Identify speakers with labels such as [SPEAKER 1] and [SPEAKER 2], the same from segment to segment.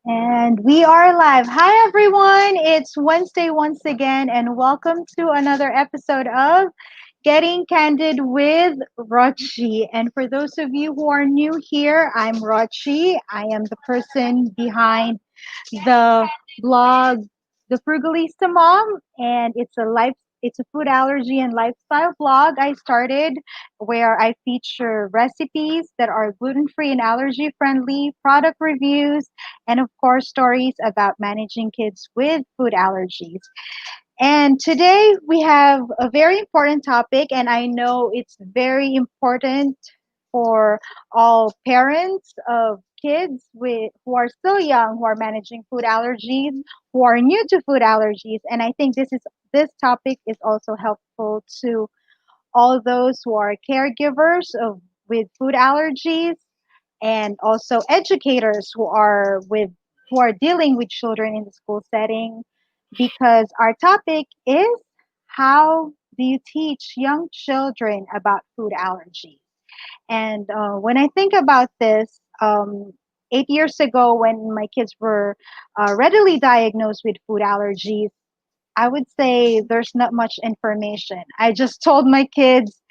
[SPEAKER 1] And we are live. Hi, everyone. It's Wednesday once again, and welcome to another episode of Getting Candid with Rochie. And for those of you who are new here, I'm Rochie. I am the person behind the blog The Frugalista Mom, and it's a food allergy and lifestyle blog I started where I feature recipes that are gluten-free and allergy friendly, product reviews, and of course stories about managing kids with food allergies. And today we have a very important topic, and I know it's very important for all parents of kids who are still young, who are managing food allergies, who are new to food allergies. And I think this topic is also helpful to all those who are caregivers of with food allergies and also educators who are dealing with children in the school setting, because our topic is how do you teach young children about food allergies. And when I think about this, 8 years ago, when my kids were readily diagnosed with food allergies, I would say there's not much information. I just told my kids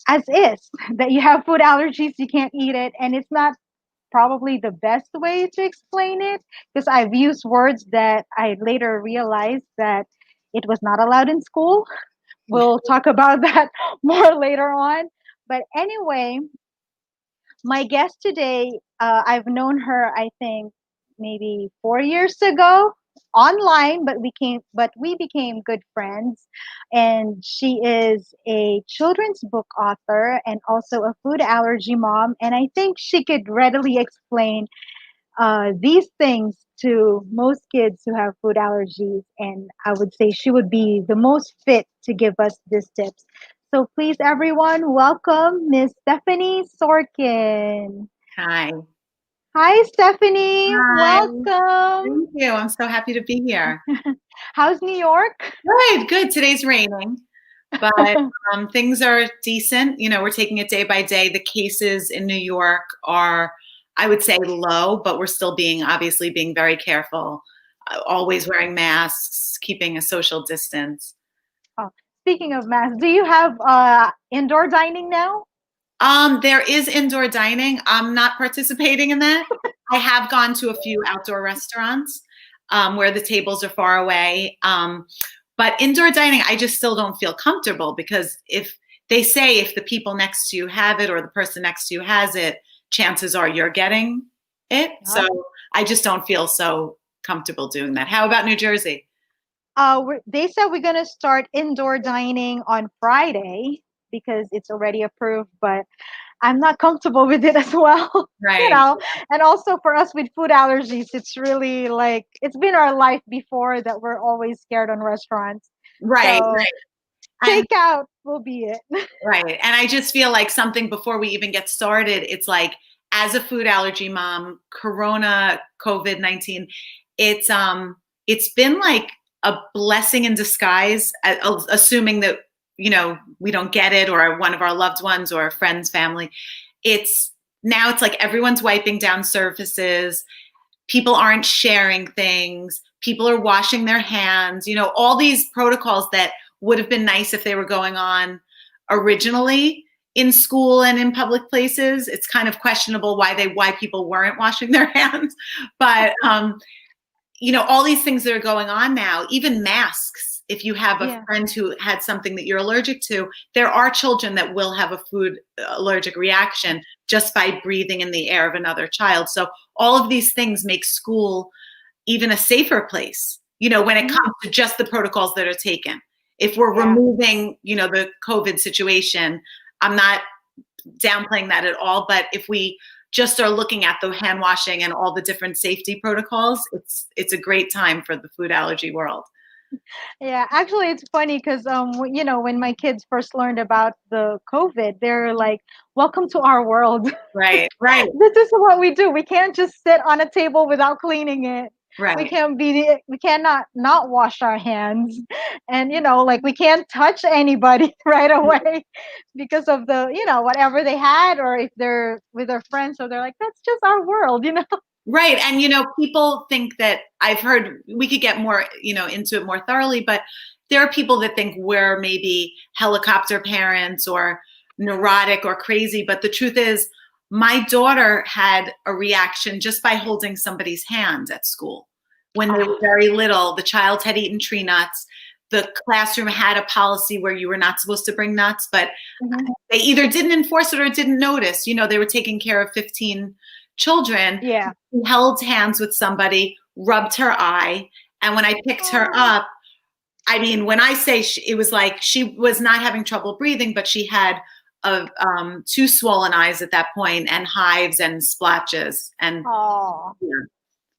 [SPEAKER 1] as is that you have food allergies, you can't eat it, and it's not probably the best way to explain it, because I've used words that I later realized that it was not allowed in school. We'll talk about that more later on. But anyway, my guest today, I've known her, I think, maybe 4 years ago online, but we became good friends. And she is a children's book author and also a food allergy mom. And I think she could readily explain these things to most kids who have food allergies. And I would say she would be the most fit to give us these tips. So please, everyone, welcome Miss Stephanie Sorkin.
[SPEAKER 2] Hi.
[SPEAKER 1] Hi, Stephanie.
[SPEAKER 2] Hi.
[SPEAKER 1] Welcome.
[SPEAKER 2] Thank you. I'm so happy to be here.
[SPEAKER 1] How's New York?
[SPEAKER 2] Good, good. Today's raining, but things are decent. We're taking it day by day. The cases in New York are, I would say, low, but we're still obviously being very careful, always wearing masks, keeping a social distance.
[SPEAKER 1] Oh, speaking of masks, do you have indoor dining now?
[SPEAKER 2] There is indoor dining. I'm not participating in that. I have gone to a few outdoor restaurants where the tables are far away. But indoor dining, I just still don't feel comfortable because if they say if the people next to you have it or the person next to you has it, chances are you're getting it. So I just don't feel so comfortable doing that. How about New Jersey?
[SPEAKER 1] They said we're going to start indoor dining on Friday because it's already approved, but I'm not comfortable with it as well. you
[SPEAKER 2] Right,
[SPEAKER 1] know, and also for us with food allergies, it's really like it's been our life before that we're always scared on restaurants.
[SPEAKER 2] right,
[SPEAKER 1] So
[SPEAKER 2] right. And
[SPEAKER 1] takeout will be it.
[SPEAKER 2] right. And I just feel like something before we even get started, it's like as a food allergy mom, Corona, COVID-19, it's been like a blessing in disguise, assuming that, we don't get it or one of our loved ones or a friend's family. It's like everyone's wiping down surfaces. People aren't sharing things. People are washing their hands, all these protocols that would have been nice if they were going on originally in school and in public places. It's kind of questionable why people weren't washing their hands. But all these things that are going on now, even masks. If you have a
[SPEAKER 1] Yeah.
[SPEAKER 2] friend who had something that you're allergic to, there are children that will have a food allergic reaction just by breathing in the air of another child. So all of these things make school even a safer place, when it comes to just the protocols that are taken. If we're removing, the COVID situation, I'm not downplaying that at all, but if we just are looking at the hand washing and all the different safety protocols, it's a great time for the food allergy world.
[SPEAKER 1] Yeah, actually, it's funny because when my kids first learned about the COVID, they're like, "Welcome to our world."
[SPEAKER 2] Right, right,
[SPEAKER 1] This is what we do. We can't just sit on a table without cleaning it. We
[SPEAKER 2] right.
[SPEAKER 1] can't we cannot not wash our hands, and like we can't touch anybody right away because of the whatever they had, or if they're with their friends, so they're like, "That's just our world."
[SPEAKER 2] Right. And, people think that I've heard we could get more, into it more thoroughly, but there are people that think we're maybe helicopter parents or neurotic or crazy. But the truth is, my daughter had a reaction just by holding somebody's hand at school. When they were very little, the child had eaten tree nuts. The classroom had a policy where you were not supposed to bring nuts, but they either didn't enforce it or didn't notice. They were taking care of 15 children.
[SPEAKER 1] Yeah.
[SPEAKER 2] She held hands with somebody, rubbed her eye, and when I picked her up, I mean, when I say it was like she was not having trouble breathing, but she had two swollen eyes at that point, and hives and splotches, and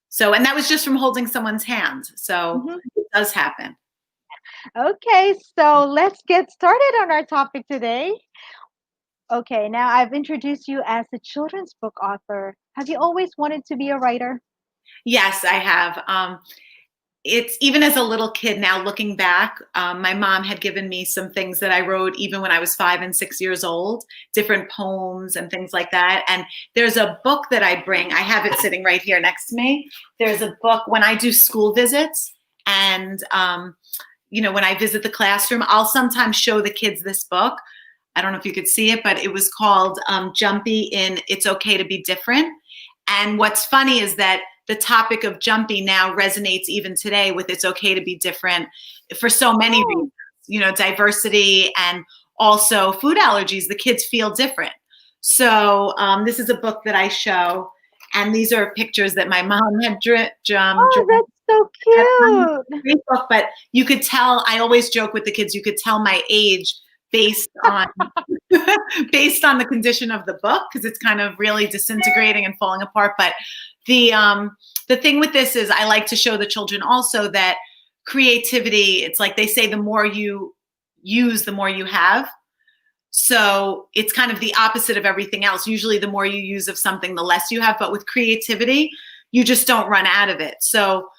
[SPEAKER 2] so, and that was just from holding someone's hand. So it does happen.
[SPEAKER 1] Okay, so let's get started on our topic today. Okay, now I've introduced you as a children's book author. Have you always wanted to be a writer?
[SPEAKER 2] Yes, I have. It's even as a little kid now, looking back, my mom had given me some things that I wrote even when I was 5 and 6 years old, different poems and things like that. And there's a book that I bring. I have it sitting right here next to me. There's a book when I do school visits, and when I visit the classroom, I'll sometimes show the kids this book. I don't know if you could see it, but it was called Jumpy in It's Okay to Be Different. And what's funny is that the topic of jumpy now resonates even today with It's Okay to Be Different for so many reasons, diversity and also food allergies. The kids feel different. So this is a book that I show, and these are pictures that my mom had drawn.
[SPEAKER 1] Oh, that's so cute.
[SPEAKER 2] Great book, but you could tell, I always joke with the kids, you could tell my age based on based on the condition of the book, because it's kind of really disintegrating and falling apart. But the thing with this is I like to show the children also that creativity, it's like they say, the more you use, the more you have. So it's kind of the opposite of everything else. Usually the more you use of something, the less you have. But with creativity, you just don't run out of it. So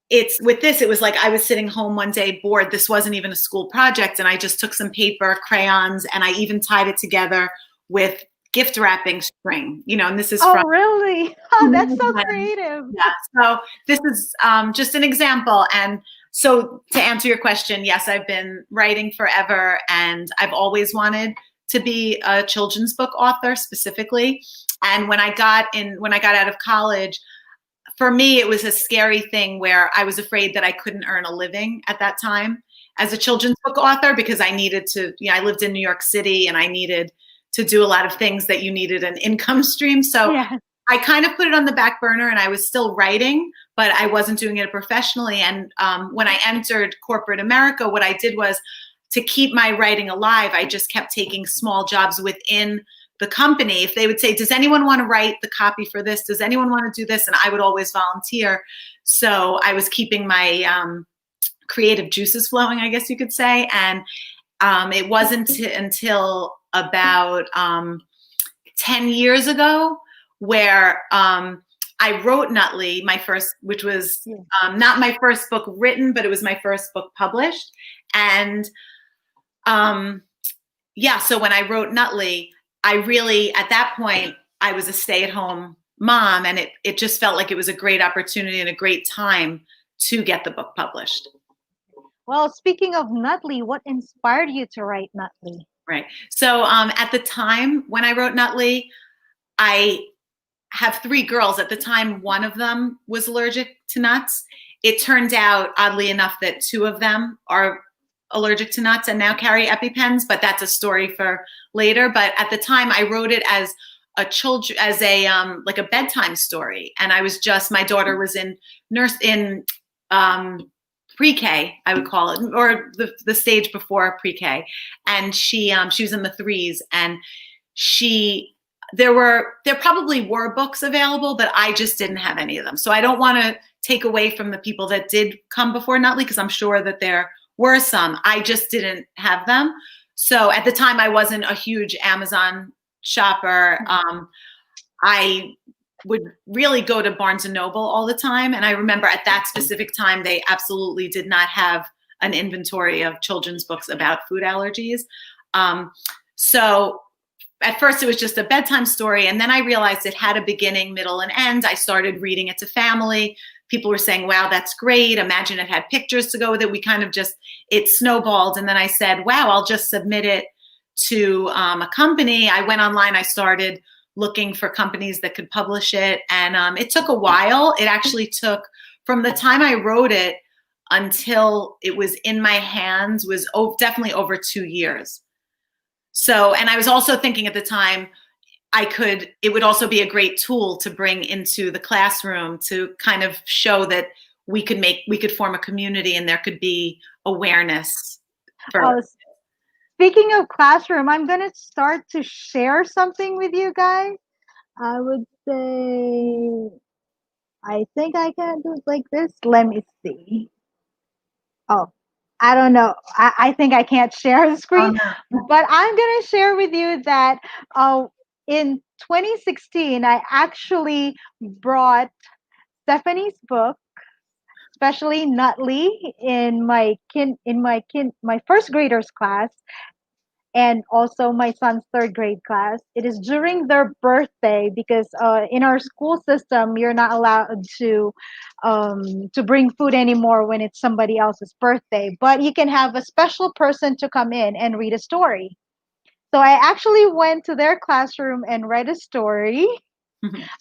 [SPEAKER 2] it's with this, it was like I was sitting home one day bored. This wasn't even a school project. And I just took some paper, crayons, and I even tied it together with gift wrapping string, and this is from.
[SPEAKER 1] Really? Oh, that's so creative.
[SPEAKER 2] Yeah. So this is just an example. And so to answer your question, yes, I've been writing forever, and I've always wanted to be a children's book author specifically. And when I got out of college, for me, it was a scary thing where I was afraid that I couldn't earn a living at that time as a children's book author, because I needed to, I lived in New York City, and I needed to do a lot of things that you needed an income stream. So I kind of put it on the back burner, and I was still writing, but I wasn't doing it professionally. And when I entered corporate America, what I did was, to keep my writing alive, I just kept taking small jobs within the company. If they would say, does anyone want to write the copy for this? Does anyone want to do this? And I would always volunteer. So I was keeping my creative juices flowing, I guess you could say. And it wasn't until about 10 years ago where I wrote Nutley, my first, which was not my first book written, but it was my first book published. And so when I wrote Nutley, I really, at that point, I was a stay-at-home mom, and it just felt like it was a great opportunity and a great time to get the book published.
[SPEAKER 1] Well, speaking of Nutley, what inspired you to write Nutley?
[SPEAKER 2] Right. So at the time when I wrote Nutley, I have 3 girls. At the time, one of them was allergic to nuts. It turned out, oddly enough, that 2 of them are allergic to nuts and now carry EpiPens, but that's a story for later. But at the time, I wrote it as like a bedtime story, and I was just, my daughter was in pre-K, I would call it, or the stage before pre-K, and she was in the 3s, and there probably were books available, but I just didn't have any of them. So I don't want to take away from the people that did come before Nutley, because I'm sure that there were some. I just didn't have them. So at the time, I wasn't a huge Amazon shopper. I would really go to Barnes and Noble all the time. And I remember at that specific time, they absolutely did not have an inventory of children's books about food allergies. So at first it was just a bedtime story, and then I realized it had a beginning, middle, and end. I started reading it to family. People were saying, wow, that's great. Imagine it had pictures to go with it. We kind of just, it snowballed. And then I said, wow, I'll just submit it to a company. I went online, I started looking for companies that could publish it. And it took a while. It actually took, from the time I wrote it until it was in my hands, was definitely over 2 years. So, and I was also thinking at the time, it would also be a great tool to bring into the classroom to kind of show that we could form a community and there could be awareness for.
[SPEAKER 1] Oh, speaking of classroom, I'm going to start to share something with you guys. I would say, I think I can do it like this. Let me see. Oh, I don't know. I think I can't share the screen, but I'm going to share with you that in 2016, I actually brought Stephanie's book, especially Nutley, in my first graders class, and also my son's third grade class. It is during their birthday because in our school system, you're not allowed to bring food anymore when it's somebody else's birthday, but you can have a special person to come in and read a story. So I actually went to their classroom and read a story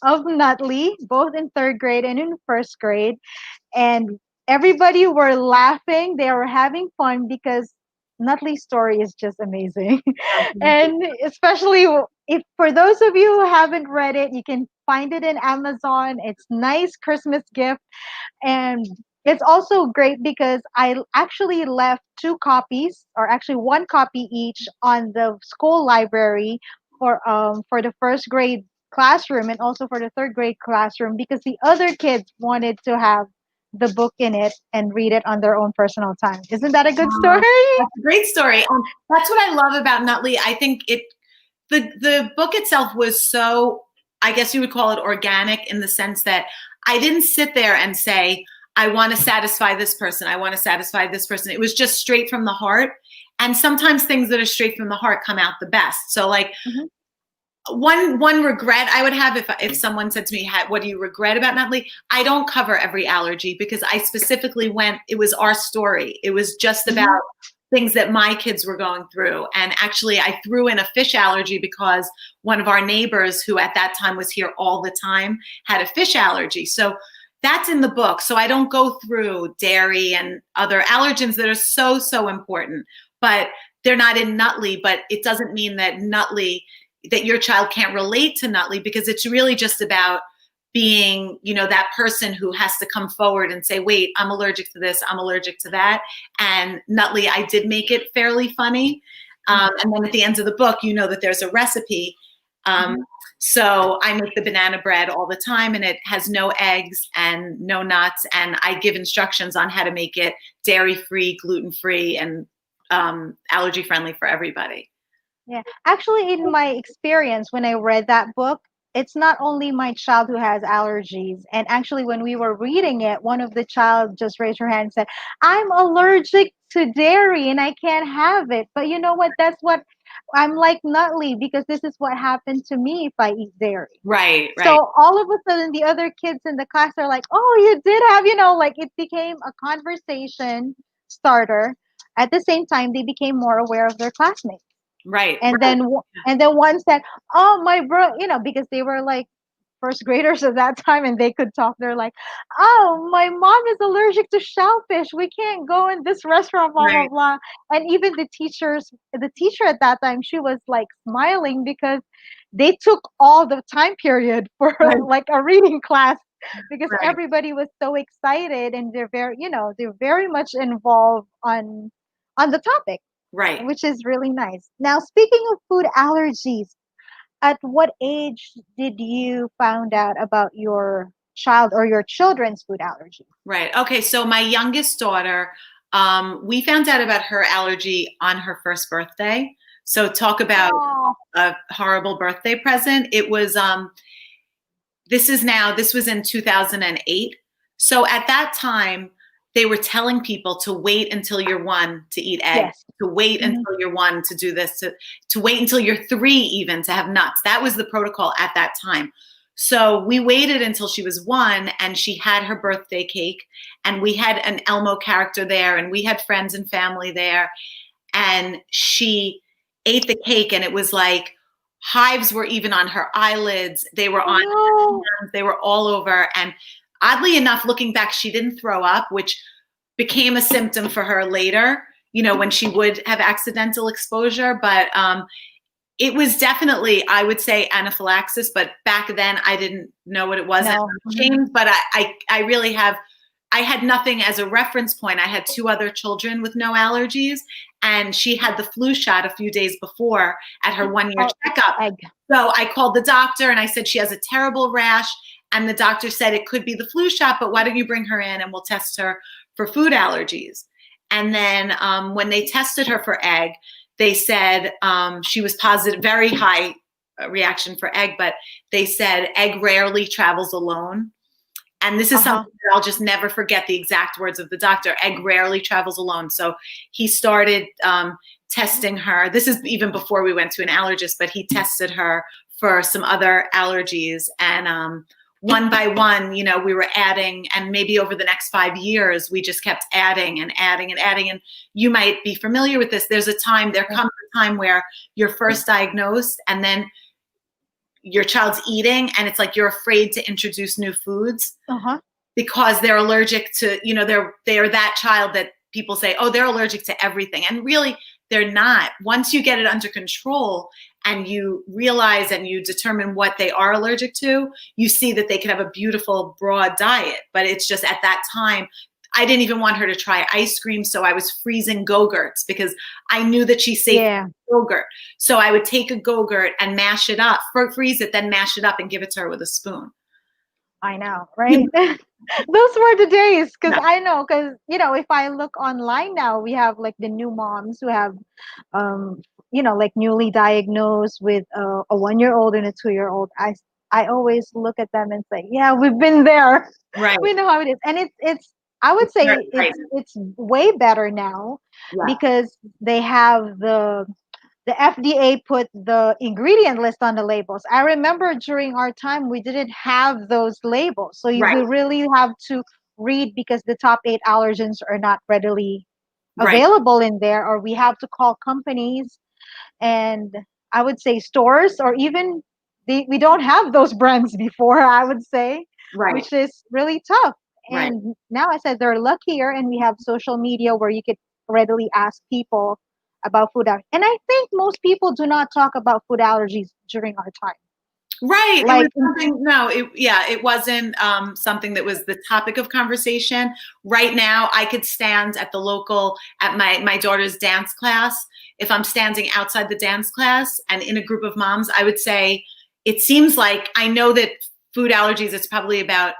[SPEAKER 1] of Nutley, both in third grade and in first grade, and everybody were laughing. They were having fun because Nutley's story is just amazing. And especially if for those of you who haven't read it, you can find it in Amazon. It's nice Christmas gift. And it's also great because I actually left 2 copies, or actually 1 copy each, on the school library for the first grade classroom and also for the third grade classroom, because the other kids wanted to have the book in it and read it on their own personal time. Isn't that a good story?
[SPEAKER 2] That's a great story. That's what I love about Nutley. I think the book itself was so, I guess you would call it organic, in the sense that I didn't sit there and say, I want to satisfy this person. I want to satisfy this person. It was just straight from the heart. And sometimes things that are straight from the heart come out the best. So like, one regret I would have if someone said to me, what do you regret about Nutley? I don't cover every allergy because I specifically it was our story. It was just about things that my kids were going through. And actually I threw in a fish allergy because one of our neighbors, who at that time was here all the time, had a fish allergy. So that's in the book. So I don't go through dairy and other allergens that are so, so important, but they're not in Nutley. But it doesn't mean that that your child can't relate to Nutley, because it's really just about being, that person who has to come forward and say, wait, I'm allergic to this, I'm allergic to that. And Nutley, I did make it fairly funny. And then at the end of the book, that there's a recipe. So I make the banana bread all the time, and it has no eggs and no nuts. And I give instructions on how to make it dairy-free, gluten-free, and allergy-friendly for everybody.
[SPEAKER 1] Yeah, actually, in my experience, when I read that book, it's not only my child who has allergies. And actually, when we were reading it, one of the child just raised her hand and said, I'm allergic to dairy and I can't have it. But you know what? That's what I'm like Nutley, because this is what happened to me if I eat dairy.
[SPEAKER 2] Right.
[SPEAKER 1] So all of a sudden, the other kids in the class are like, oh, you did have, like it became a conversation starter. At the same time, they became more aware of their classmates.
[SPEAKER 2] Right.
[SPEAKER 1] And then one said, oh, my bro, because they were like first graders at that time and they could talk. They're like, oh, my mom is allergic to shellfish. We can't go in this restaurant, blah, blah, blah. And even the teacher at that time, she was like smiling because they took all the time period for like a reading class, because everybody was so excited and they're very much involved on the topic.
[SPEAKER 2] Right.
[SPEAKER 1] Which is really nice. Now, speaking of food allergies, at what age did you found out about your child or your children's food allergy?
[SPEAKER 2] Right. Okay. So my youngest daughter, we found out about her allergy on her first birthday. So talk about a horrible birthday present. It was, this was in 2008. So at that time, they were telling people to wait until you're 1 to eat eggs,
[SPEAKER 1] Yes.
[SPEAKER 2] to wait
[SPEAKER 1] Mhm.
[SPEAKER 2] until you're 1 to do this, to wait until you're 3 even to have nuts. That was the protocol at that time. So we waited until she was 1 and she had her birthday cake, and we had an Elmo character there, and we had friends and family there, and she ate the cake, and it was like hives were even on her eyelids. They were
[SPEAKER 1] Oh
[SPEAKER 2] on her
[SPEAKER 1] no.
[SPEAKER 2] hands. They were all over. And oddly enough, looking back, she didn't throw up, which became a symptom for her later, when she would have accidental exposure. But it was definitely, I would say, anaphylaxis. But back then, I didn't know what it was. And
[SPEAKER 1] No.
[SPEAKER 2] I'm ashamed, but I really have. I had nothing as a reference point. I had 2 other children with no allergies, and she had the flu shot a few days before at her 1-year
[SPEAKER 1] Oh,
[SPEAKER 2] checkup.
[SPEAKER 1] egg.
[SPEAKER 2] So I called the doctor and I said, she has a terrible rash. And the doctor said, it could be the flu shot, but why don't you bring her in and we'll test her for food allergies. And then when they tested her for egg, they said she was positive, very high reaction for egg, but they said egg rarely travels alone. And this is something that I'll just never forget the exact words of the doctor. Egg rarely travels alone. So he started testing her. This is even before we went to an allergist, but he tested her for some other allergies. And one by one, we were adding, and maybe over the next 5 years, we just kept adding and adding and adding. And you might be familiar with this. There comes a time where you're first diagnosed and then your child's eating and it's like you're afraid to introduce new foods because they're allergic to, they're that child that people say, oh, they're allergic to everything. And really, they're not. Once you get it under control and you realize and you determine what they are allergic to, you see that they can have a beautiful, broad diet. But it's just at that time, I didn't even want her to try ice cream, so I was freezing Go-Gurts because I knew that she's safe with Go-Gurt. So I would take a Go-Gurt and mash it up, freeze it, then mash it up and give it to her with a spoon.
[SPEAKER 1] I know, right? Those were the days, because
[SPEAKER 2] Yeah.
[SPEAKER 1] I know, because if I look online now, we have like the new moms who have, like newly diagnosed with a 1-year-old and a 2-year-old. I always look at them and say, yeah, we've been there.
[SPEAKER 2] Right.
[SPEAKER 1] We know how it is, and it's I would say it's way better now because they have the FDA put the ingredient list on the labels. I remember during our time, we didn't have those labels. So we really have to read because the top 8 allergens are not readily available in there, or we have to call companies and I would say stores, or even we don't have those brands before, I would say, which is really tough. And now I said they're luckier and we have social media where you could readily ask people about food allergies. And I think most people do not talk about food allergies during our time.
[SPEAKER 2] Right.
[SPEAKER 1] Like,
[SPEAKER 2] it was something, it wasn't something that was the topic of conversation. Right now, I could stand at my daughter's dance class. If I'm standing outside the dance class and in a group of moms, I would say, it seems like, I know that food allergies, it's probably about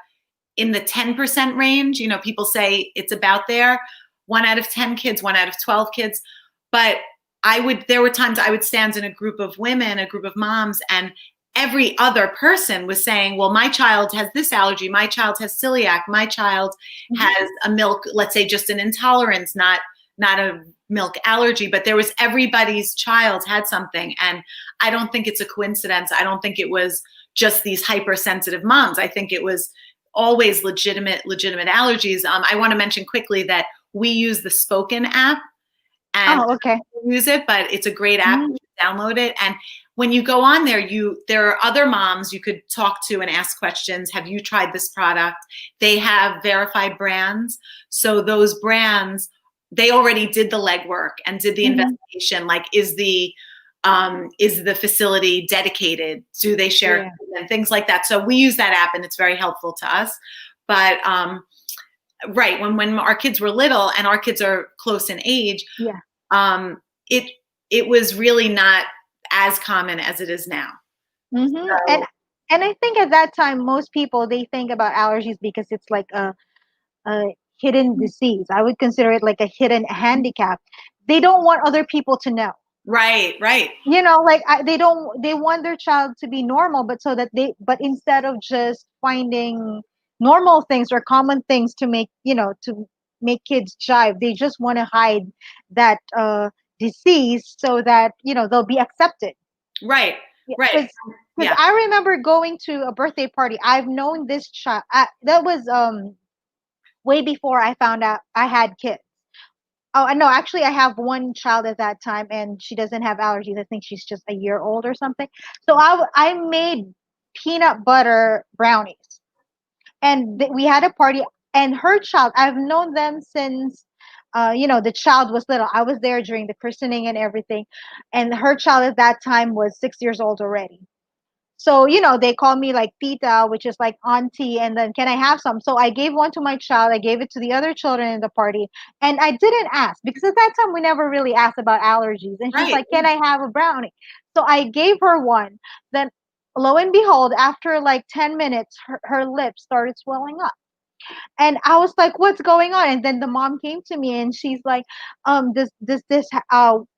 [SPEAKER 2] in the 10% range. People say it's about there. 1 out of 10 kids, 1 out of 12 kids. But there were times I would stand in a group of women, a group of moms, and every other person was saying, well, my child has this allergy, my child has celiac, my child has a milk, let's say just an intolerance, not a milk allergy, but there was everybody's child had something. And I don't think it's a coincidence. I don't think it was just these hypersensitive moms. I think it was always legitimate allergies. I want to mention quickly that we use the Spoken app. And use it, but it's a great app. You should download it. And when you go on there, there are other moms you could talk to and ask questions. Have you tried this product? They have verified brands. So those brands, they already did the legwork and did the investigation. Like, is the facility dedicated? Do they share and things like that? So we use that app and it's very helpful to us. But when our kids were little, and our kids are close in age, it was really not as common as it is now.
[SPEAKER 1] So, and I think at that time, most people, they think about allergies because it's like a hidden disease. I would consider it like a hidden handicap. They don't want other people to know.
[SPEAKER 2] Right.
[SPEAKER 1] Like they want their child to be normal, but instead of just finding normal things or common things to make, to make kids jive. They just want to hide that disease so that they'll be accepted.
[SPEAKER 2] Right. Right.
[SPEAKER 1] Because
[SPEAKER 2] Yeah.
[SPEAKER 1] I remember going to a birthday party. I've known this child. That was way before I found out I had kids. Oh, no, actually, I have one child at that time, and she doesn't have allergies. I think she's just a year old or something. So I made peanut butter brownies, and we had a party. And her child, I've known them since, the child was little. I was there during the christening and everything, and her child at that time was 6 years old already. So, they call me like tita, which is like auntie, and then can I have some? So I gave one to my child, I gave it to the other children in the party, and I didn't ask because at that time we never really asked about allergies. And she's
[SPEAKER 2] Right.
[SPEAKER 1] like, can I have a brownie? So I gave her one. Then lo and behold, after like 10 minutes, her lips started swelling up. And I was like, what's going on? And then the mom came to me and she's like,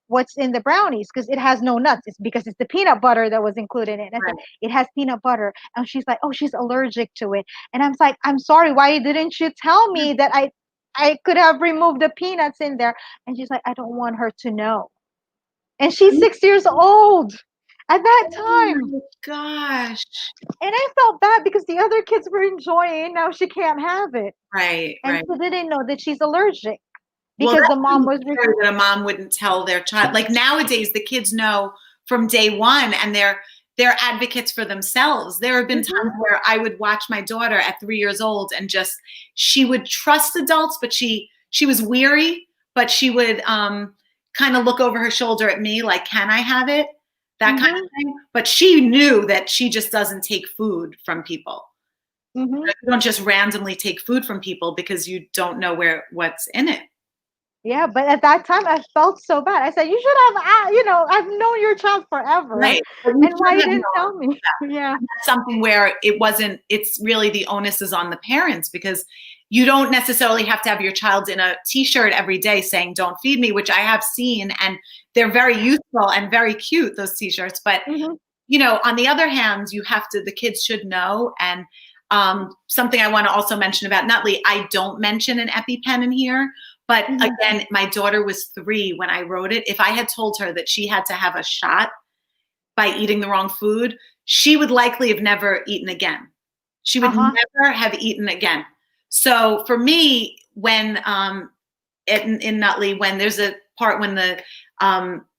[SPEAKER 1] what's in the brownies? Because it has no nuts. It's because it's the peanut butter that was included in it. And I said,
[SPEAKER 2] Right.
[SPEAKER 1] it has peanut butter. And she's like, oh, she's allergic to it. And I'm like, I'm sorry, why didn't you tell me that I could have removed the peanuts in there? And she's like, I don't want her to know. And she's 6 years old at that
[SPEAKER 2] Oh
[SPEAKER 1] time.
[SPEAKER 2] my gosh.
[SPEAKER 1] And I felt bad because the other kids were enjoying. Now she can't have it.
[SPEAKER 2] Right.
[SPEAKER 1] And
[SPEAKER 2] Right.
[SPEAKER 1] she didn't know that she's allergic
[SPEAKER 2] Well,
[SPEAKER 1] because the
[SPEAKER 2] that's
[SPEAKER 1] mom
[SPEAKER 2] really
[SPEAKER 1] was
[SPEAKER 2] scary that a mom wouldn't tell their child. Like nowadays, the kids know from day one, and they're advocates for themselves. There have been
[SPEAKER 1] Mhm,
[SPEAKER 2] times where I would watch my daughter at 3 years old, and just she would trust adults, but she was weary, but she would kind of look over her shoulder at me, like, "Can I have it?" That kind of
[SPEAKER 1] mhm,
[SPEAKER 2] thing. But she knew that she just doesn't take food from people.
[SPEAKER 1] mhm.
[SPEAKER 2] You don't just randomly take food from people because you don't know what's in it.
[SPEAKER 1] Yeah, but at that time I felt so bad. I said, "You should have, I've known your child forever,
[SPEAKER 2] Right. But you
[SPEAKER 1] and why
[SPEAKER 2] should
[SPEAKER 1] you
[SPEAKER 2] have
[SPEAKER 1] didn't
[SPEAKER 2] known.
[SPEAKER 1] tell me?" Yeah.
[SPEAKER 2] That's something where it's really the onus is on the parents, because you don't necessarily have to have your child in a t-shirt every day saying "Don't feed me," which I have seen, and they're very useful and very cute, those t-shirts. But
[SPEAKER 1] Mhm,
[SPEAKER 2] on the other hand, the kids should know. And something I want to also mention about Nutley, I don't mention an EpiPen in here. But
[SPEAKER 1] mhm.
[SPEAKER 2] again, my daughter was 3 when I wrote it. If I had told her that she had to have a shot by eating the wrong food, she would likely have never eaten again. She would
[SPEAKER 1] Uh-huh.
[SPEAKER 2] never have eaten again. So for me, when in Nutley, when there's a part when the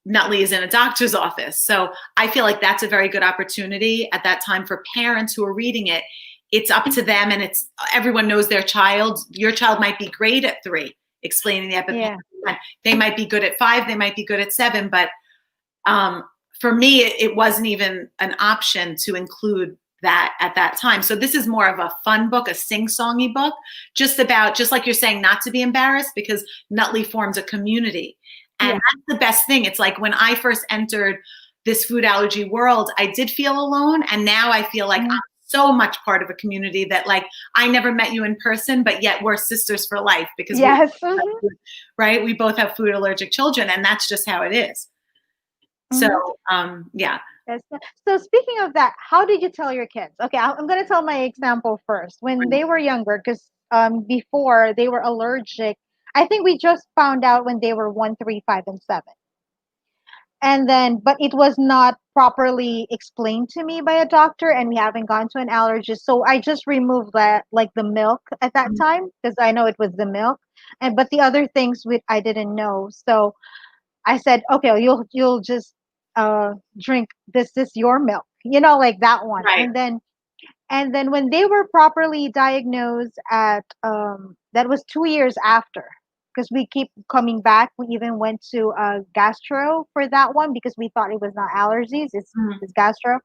[SPEAKER 2] Nutley is in a doctor's office, so I feel like that's a very good opportunity at that time for parents who are reading it. It's up to them, and it's everyone knows their child. Your child might be great at 3, explaining the
[SPEAKER 1] Yeah.
[SPEAKER 2] EpiPen. They might be good at 5. They might be good at 7, but um, for me, it wasn't even an option to include that at that time. So this is more of a fun book, a sing-songy book, just like you're saying, not to be embarrassed, because Nutley forms a community. And
[SPEAKER 1] Yeah.
[SPEAKER 2] that's the best thing. It's like when I first entered this food allergy world, I did feel alone. And now I feel like
[SPEAKER 1] Mhm.
[SPEAKER 2] I'm so much part of a community that, like, I never met you in person, but yet we're sisters for life, because
[SPEAKER 1] Yes. Mhm,
[SPEAKER 2] right? We both have food allergic children, and that's just how it is. So,
[SPEAKER 1] mhm.
[SPEAKER 2] yeah.
[SPEAKER 1] Yes. So speaking of that, how did you tell your kids? Okay, I'm going to tell my example first. When they were younger, because before they were allergic, I think we just found out when they were 1, 3, 5, and 7. And then, but it was not properly explained to me by a doctor, and we haven't gone to an allergist. So I just removed that, like the milk at that
[SPEAKER 2] Mhm.
[SPEAKER 1] time, because I know it was the milk. And but the other things I didn't know. So I said, okay, you'll just drink this your milk, like that one.
[SPEAKER 2] Right.
[SPEAKER 1] And then when they were properly diagnosed at that was 2 years after, because we keep coming back. We even went to gastro for that one because we thought it was not allergies,
[SPEAKER 2] Mhm.
[SPEAKER 1] it's gastro.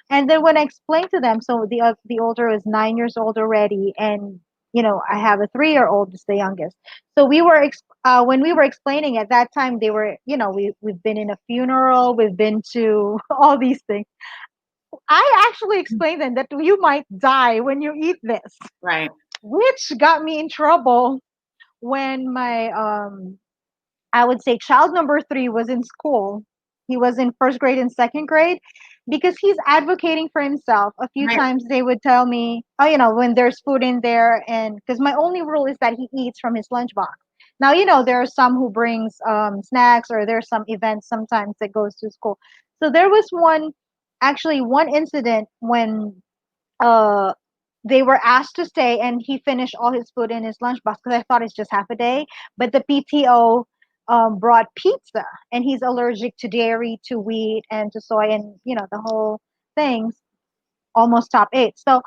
[SPEAKER 1] And then when I explained to them, so the older is 9 years old already, and I have a 3-year-old, it's the youngest. So when we were explaining at that time, they were, we've been in a funeral, we've been to all these things. I actually explained them that you might die when you eat this,
[SPEAKER 2] Right.
[SPEAKER 1] which got me in trouble when my I would say child number 3 was in school. He was in first grade and second grade, because he's advocating for himself. A few
[SPEAKER 2] Right.
[SPEAKER 1] times they would tell me, oh, when there's food in there, and because my only rule is that he eats from his lunchbox. Now, there are some who brings snacks, or there's some events sometimes that goes to school. So there was one incident when uh they were asked to stay, and he finished all his food in his lunchbox, because I thought it's just half a day. But the PTO brought pizza, and he's allergic to dairy, to wheat, and to soy, and the whole things, almost top eight. So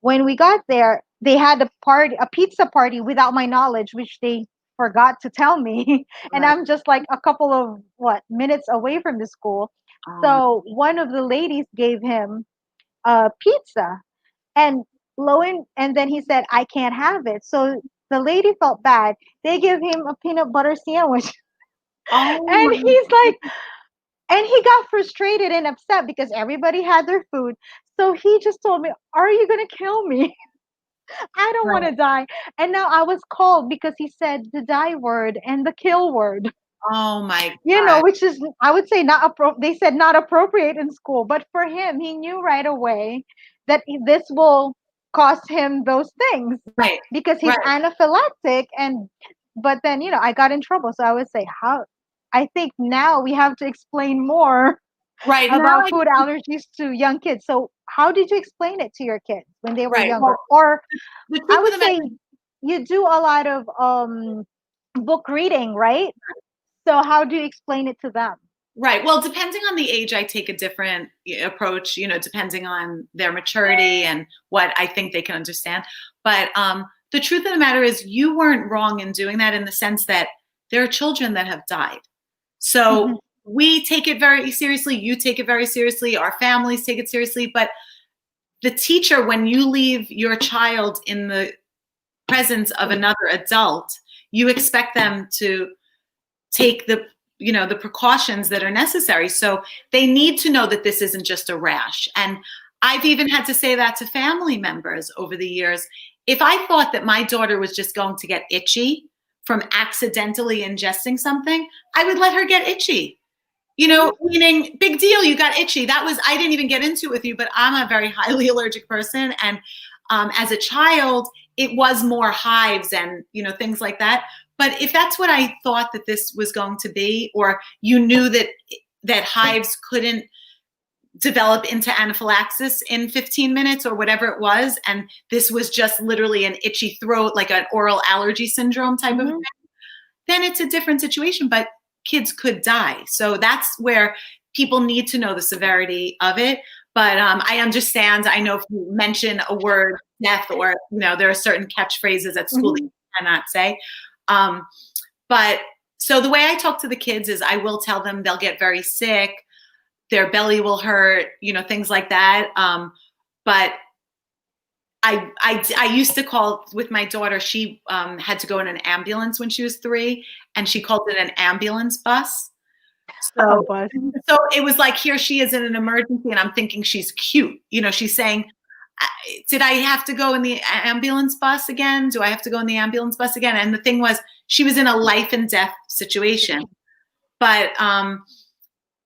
[SPEAKER 1] when we got there, they had a pizza party without my knowledge, which they forgot to tell me. And
[SPEAKER 2] Right.
[SPEAKER 1] I'm just like a couple of minutes away from the school.
[SPEAKER 2] Um,
[SPEAKER 1] So one of the ladies gave him pizza, and and then he said, I can't have it. So the lady felt bad. They give him a peanut butter sandwich.
[SPEAKER 2] oh
[SPEAKER 1] And
[SPEAKER 2] my,
[SPEAKER 1] he's like, and he got frustrated and upset because everybody had their food. So he just told me, are you going to kill me? I don't want
[SPEAKER 2] right.
[SPEAKER 1] to die. And now I was called because he said the die word and the kill word,
[SPEAKER 2] Oh my God.
[SPEAKER 1] which is, I would say, they said not appropriate in school. But for him, he knew right away that this will cost him those things,
[SPEAKER 2] Right.
[SPEAKER 1] because he's
[SPEAKER 2] Right.
[SPEAKER 1] anaphylactic. And but then I got in trouble. So I would say, how I think now we have to explain more
[SPEAKER 2] Right. Now
[SPEAKER 1] about
[SPEAKER 2] I,
[SPEAKER 1] food allergies to young kids. So how did you explain it to your kids when they were
[SPEAKER 2] right. Well,
[SPEAKER 1] younger? Or
[SPEAKER 2] the
[SPEAKER 1] I
[SPEAKER 2] truth of
[SPEAKER 1] would
[SPEAKER 2] the
[SPEAKER 1] say
[SPEAKER 2] matter,
[SPEAKER 1] you do a lot of book reading, right? So how do you explain it to them?
[SPEAKER 2] right. Well, depending on the age, I take a different approach, depending on their maturity and what I think they can understand. But the truth of the matter is, you weren't wrong in doing that, in the sense that there are children that have died. So
[SPEAKER 1] Mhm.
[SPEAKER 2] we take it very seriously. You take it very seriously. Our families take it seriously. But the teacher, when you leave your child in the presence of another adult, you expect them to take the precautions that are necessary. So they need to know that this isn't just a rash. And I've even had to say that to family members over the years. If I thought that my daughter was just going to get itchy from accidentally ingesting something, I would let her get itchy. Meaning, big deal, you got itchy. I didn't even get into it with you, but I'm a very highly allergic person. And as a child, it was more hives and, things like that. But if that's what I thought that this was going to be, or you knew that hives couldn't develop into anaphylaxis in 15 minutes or whatever it was, and this was just literally an itchy throat, like an oral allergy syndrome type of,
[SPEAKER 1] Mhm.
[SPEAKER 2] then it's a different situation. But kids could die. So that's where people need to know the severity of it. But I understand. I know if you mention a word, death, or, there are certain catchphrases at school that
[SPEAKER 1] Mhm.
[SPEAKER 2] you cannot say. Um, but so the way I talk to the kids is, I will tell them they'll get very sick, their belly will hurt, things like that. But I used to call with my daughter. She had to go in an ambulance when she was 3, and she called it an ambulance bus.
[SPEAKER 1] Oh,
[SPEAKER 2] So,
[SPEAKER 1] bus.
[SPEAKER 2] so it was like, here she is in an emergency, and I'm thinking she's cute. She's saying, "Did I have to go in the ambulance bus again? Do I have to go in the ambulance bus again?" And the thing was, she was in a life and death situation. But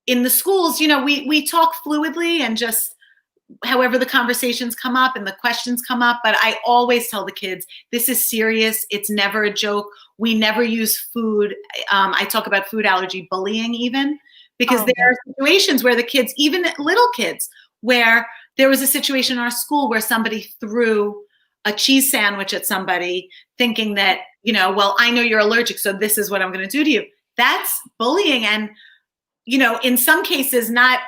[SPEAKER 2] in the schools, we talk fluidly, and just however the conversations come up and the questions come up. But I always tell the kids, this is serious. It's never a joke. We never use food. I talk about food allergy bullying, even, because
[SPEAKER 1] Oh,
[SPEAKER 2] there
[SPEAKER 1] okay.
[SPEAKER 2] are situations where the kids, even little kids, where there was a situation in our school where somebody threw a cheese sandwich at somebody, thinking that, well, I know you're allergic, so this is what I'm going to do to you. That's bullying. And, in some cases, not,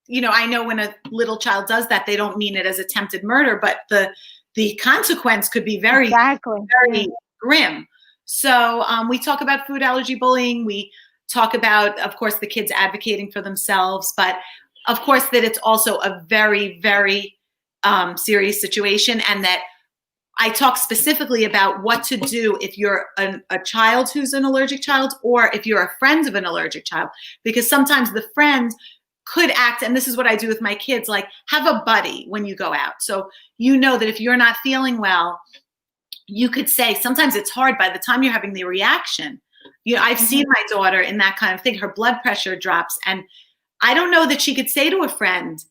[SPEAKER 2] I know when a little child does that, they don't mean it as attempted murder, but the consequence could be very,
[SPEAKER 1] Exactly. Yeah.
[SPEAKER 2] very grim. So we talk about food allergy bullying. We talk about, of course, the kids advocating for themselves, but of course that it's also a very, very serious situation, and that I talk specifically about what to do if you're a child who's an allergic child, or if you're a friend of an allergic child, because sometimes the friend could act, and this is what I do with my kids, like, have a buddy when you go out. So that if you're not feeling well, you could say, sometimes it's hard by the time you're having the reaction. I've
[SPEAKER 1] Mhm.
[SPEAKER 2] seen my daughter in that kind of thing. Her blood pressure drops, and I don't know that she could say to a friend,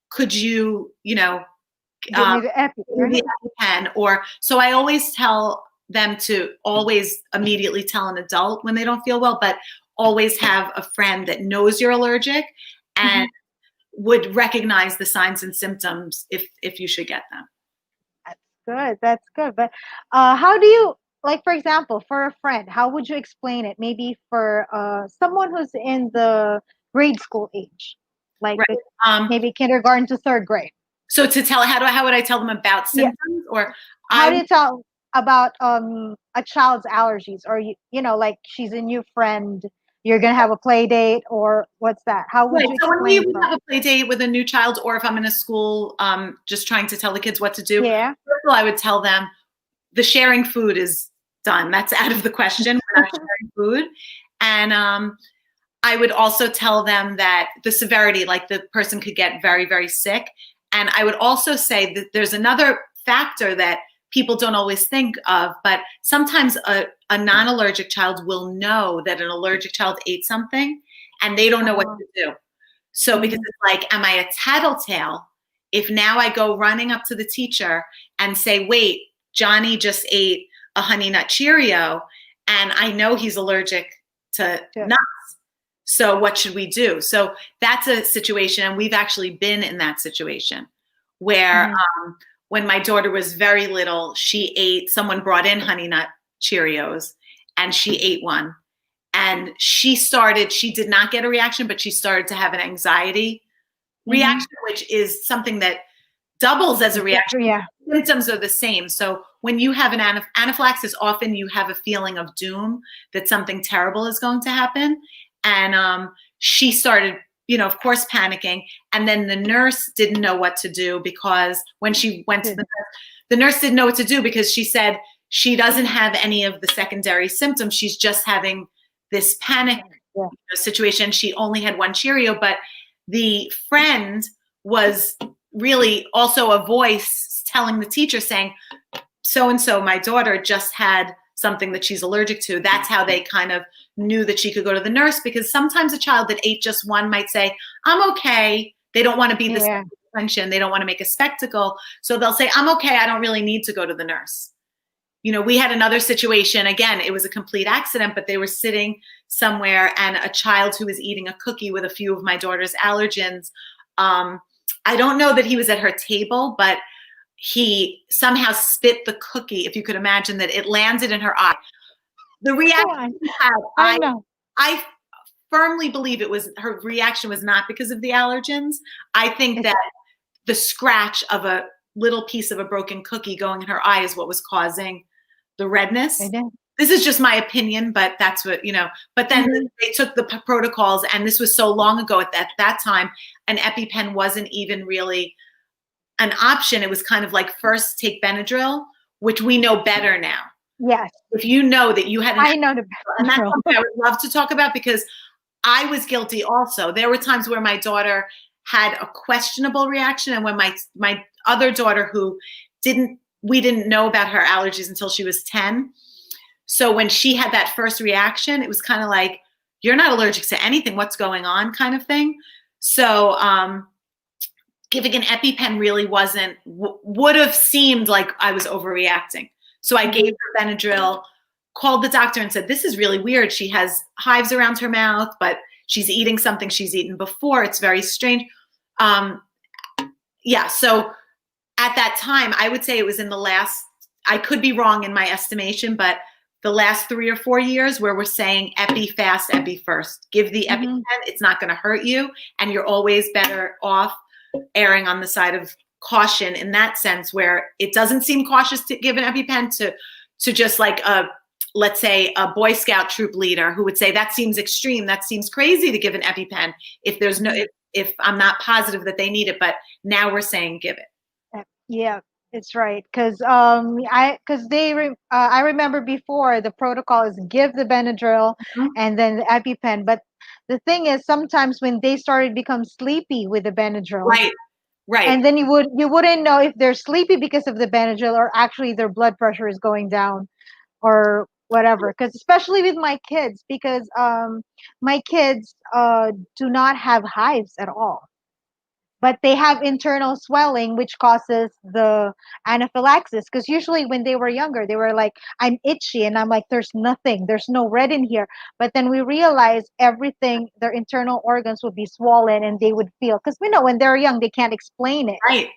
[SPEAKER 2] could you,
[SPEAKER 1] Give
[SPEAKER 2] um,
[SPEAKER 1] me the epic,
[SPEAKER 2] do the
[SPEAKER 1] right?
[SPEAKER 2] EpiPen? Or so I always tell them to always immediately tell an adult when they don't feel well, but always have a friend that knows you're allergic and
[SPEAKER 1] Mhm.
[SPEAKER 2] would recognize the signs and symptoms if you should get them.
[SPEAKER 1] That's good. That's good. But how do you, like, for example, for a friend, how would you explain it? Maybe for someone who's in the grade school age, like
[SPEAKER 2] Right.
[SPEAKER 1] maybe kindergarten to third grade.
[SPEAKER 2] So to tell how would I tell them about
[SPEAKER 1] Yeah.
[SPEAKER 2] symptoms? Or
[SPEAKER 1] How
[SPEAKER 2] I
[SPEAKER 1] do you tell about a child's allergies, or like she's a new friend, you're gonna have a play date, or what's that? How would
[SPEAKER 2] Right.
[SPEAKER 1] you
[SPEAKER 2] So when we
[SPEAKER 1] explain
[SPEAKER 2] would
[SPEAKER 1] from?
[SPEAKER 2] have a play date with a new child, or if I'm in a school, just trying to tell the kids what to do,
[SPEAKER 1] Yeah.
[SPEAKER 2] first of all, I would tell them the sharing food is done. That's out of the question. We're not sharing food. And I would also tell them that the severity, like the person could get very, very sick. And I would also say that there's another factor that people don't always think of, but sometimes a non-allergic child will know that an allergic child ate something and they don't know what
[SPEAKER 1] Uh-huh.
[SPEAKER 2] to do. So because
[SPEAKER 1] Mhm.
[SPEAKER 2] it's like, am I a tattletale if now I go running up to the teacher and say, wait, Johnny just ate a Honey Nut Cheerio and I know he's allergic to
[SPEAKER 1] Yeah.
[SPEAKER 2] nuts. So what should we do? So that's a situation, and we've actually been in that situation where
[SPEAKER 1] Mhm.
[SPEAKER 2] when my daughter was very little, someone brought in Honey Nut Cheerios and she ate one. And she did not get a reaction, but she started to have an anxiety
[SPEAKER 1] Mhm.
[SPEAKER 2] reaction, which is something that doubles as a reaction.
[SPEAKER 1] Yeah.
[SPEAKER 2] Symptoms are the same. So when you have an anaphylaxis, often you have a feeling of doom that something terrible is going to happen. And she started, of course, panicking. And then the nurse didn't know what to do because when she went to
[SPEAKER 1] Good.
[SPEAKER 2] the nurse didn't know what to do because she said she doesn't have any of the secondary symptoms. She's just having this panic
[SPEAKER 1] Yeah.
[SPEAKER 2] situation. She only had one Cheerio, but the friend was really also a voice telling the teacher saying, so and so, my daughter just had something that she's allergic to. That's how they kind of knew that she could go to the nurse, because sometimes a child that ate just one might say, I'm okay. They don't want to be the
[SPEAKER 1] Yeah.
[SPEAKER 2] attention. They don't want to make a spectacle. So they'll say, I'm okay. I don't really need to go to the nurse. We had another situation. Again, it was a complete accident, but they were sitting somewhere and a child who was eating a cookie with a few of my daughter's allergens. I don't know that he was at her table, but he somehow spit the cookie. If you could imagine that, it landed in her eye. The
[SPEAKER 1] Go
[SPEAKER 2] reaction
[SPEAKER 1] on.
[SPEAKER 2] she had,
[SPEAKER 1] I know.
[SPEAKER 2] I firmly believe her reaction was not because of the allergens. I think
[SPEAKER 1] It's
[SPEAKER 2] that the scratch of a little piece of a broken cookie going in her eye is what was causing the redness.
[SPEAKER 1] I know.
[SPEAKER 2] This is just my opinion, but that's what, but then
[SPEAKER 1] Mhm.
[SPEAKER 2] they took the protocols, and this was so long ago at that time, an EpiPen wasn't even really an option. It was kind of like, first take Benadryl, which we know better now.
[SPEAKER 1] Yes.
[SPEAKER 2] If you know that you had
[SPEAKER 1] I know the
[SPEAKER 2] and that's
[SPEAKER 1] drill.
[SPEAKER 2] something I would love to talk about, because I was guilty also. There were times where my daughter had a questionable reaction, and when my other daughter, who we didn't know about her allergies until she was 10. So when she had that first reaction, it was kind of like, you're not allergic to anything. What's going on, kind of thing. So giving an EpiPen really would have seemed like I was overreacting. So I gave her Benadryl, called the doctor and said, this is really weird. She has hives around her mouth, but she's eating something she's eaten before. It's very strange. Yeah. So at that time, I would say it was in I could be wrong in my estimation, but the last 3 or 4 years, where we're saying epi fast, epi first. Give the EpiPen. It's not going to hurt you. And you're always better off erring on the side of caution, in that sense, where it doesn't seem cautious to give an EpiPen to just like let's say a Boy Scout troop leader who would say, that seems extreme. That seems crazy to give an EpiPen if there's if I'm not positive that they need it. But now we're saying give it.
[SPEAKER 1] Yeah, it's right. Because I remember before the protocol is give the Benadryl
[SPEAKER 2] Mhm.
[SPEAKER 1] and then the EpiPen. But the thing is, sometimes when they started become sleepy with the Benadryl,
[SPEAKER 2] Right. Right.
[SPEAKER 1] and then you wouldn't know if they're sleepy because of the Benadryl or actually their blood pressure is going down or whatever. Because especially with my kids, because my kids do not have hives at all. but they have internal swelling, which causes the anaphylaxis. Because usually when they were younger, they were like, I'm itchy. And I'm like, there's nothing, there's no red in here. But then we realized everything, their internal organs would be swollen and they would feel, because we know when they're young, they can't explain it.
[SPEAKER 2] Right.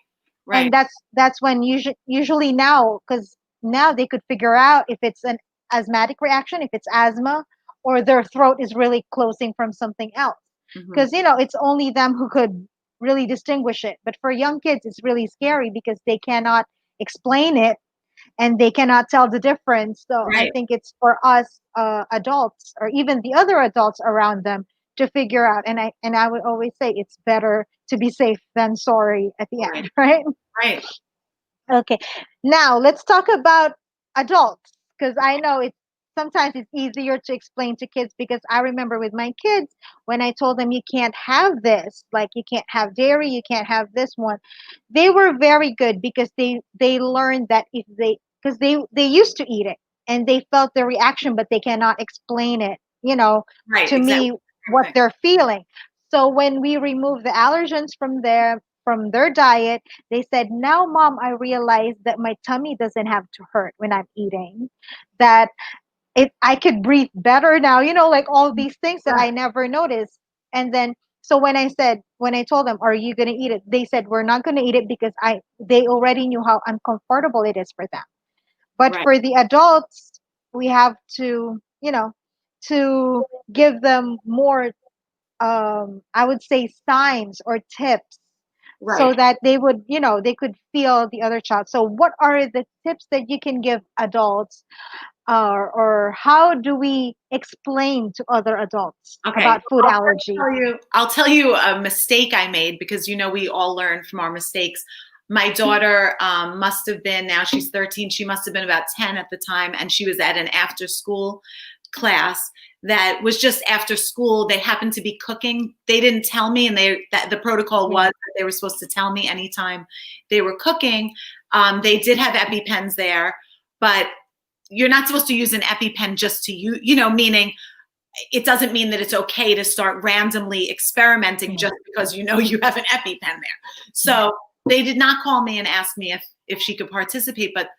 [SPEAKER 2] Right.
[SPEAKER 1] And that's when usually now, because now they could figure out if it's an asthmatic reaction, if it's asthma, or their throat is really closing from something else.
[SPEAKER 2] Mhm.
[SPEAKER 1] Because it's only them who could really distinguish it. But for young kids, it's really scary because they cannot explain it and they cannot tell the difference. So I
[SPEAKER 2] Right.
[SPEAKER 1] think it's for us adults, or even the other adults around them, to figure out. And I would always say it's better to be safe than sorry at the
[SPEAKER 2] Right.
[SPEAKER 1] end, right?
[SPEAKER 2] Right.
[SPEAKER 1] Okay. Now let's talk about adults, because I know it's sometimes it's easier to explain to kids, because I remember with my kids, when I told them you can't have this, like you can't have dairy, you can't have this one, they were very good, because they learned that if they, because they used to eat it and they felt the reaction, but they cannot explain it,
[SPEAKER 2] Right.
[SPEAKER 1] to
[SPEAKER 2] Exactly.
[SPEAKER 1] me, what they're feeling. So when we remove the allergens from their diet, they said, now, mom, I realize that my tummy doesn't have to hurt when I'm eating, that I could breathe better now, like all these things that
[SPEAKER 2] Right.
[SPEAKER 1] I never noticed. And then, so when I told them, are you going to eat it? They said, we're not going to eat it, because they already knew how uncomfortable it is for them. But
[SPEAKER 2] Right.
[SPEAKER 1] for the adults, we have to, to give them more, I would say, signs or tips, so
[SPEAKER 2] Right.
[SPEAKER 1] that they would, they could feel the other child. So what are the tips that you can give adults, or how do we explain to other adults
[SPEAKER 2] Okay.
[SPEAKER 1] about food
[SPEAKER 2] I'll
[SPEAKER 1] allergy?
[SPEAKER 2] I'll tell you a mistake I made, because we all learn from our mistakes. My daughter must have been, now she's 13, she must have been about 10 at the time, and she was at an after school class that was just after school. They happened to be cooking. They didn't tell me, and the protocol
[SPEAKER 1] Yeah.
[SPEAKER 2] was that they were supposed to tell me anytime they were cooking. They did have EpiPens there, but you're not supposed to use an EpiPen just to meaning it doesn't mean that it's okay to start randomly experimenting
[SPEAKER 1] Yeah.
[SPEAKER 2] just because you have an EpiPen there.
[SPEAKER 1] Yeah.
[SPEAKER 2] So they did not call me and ask me if she could participate, but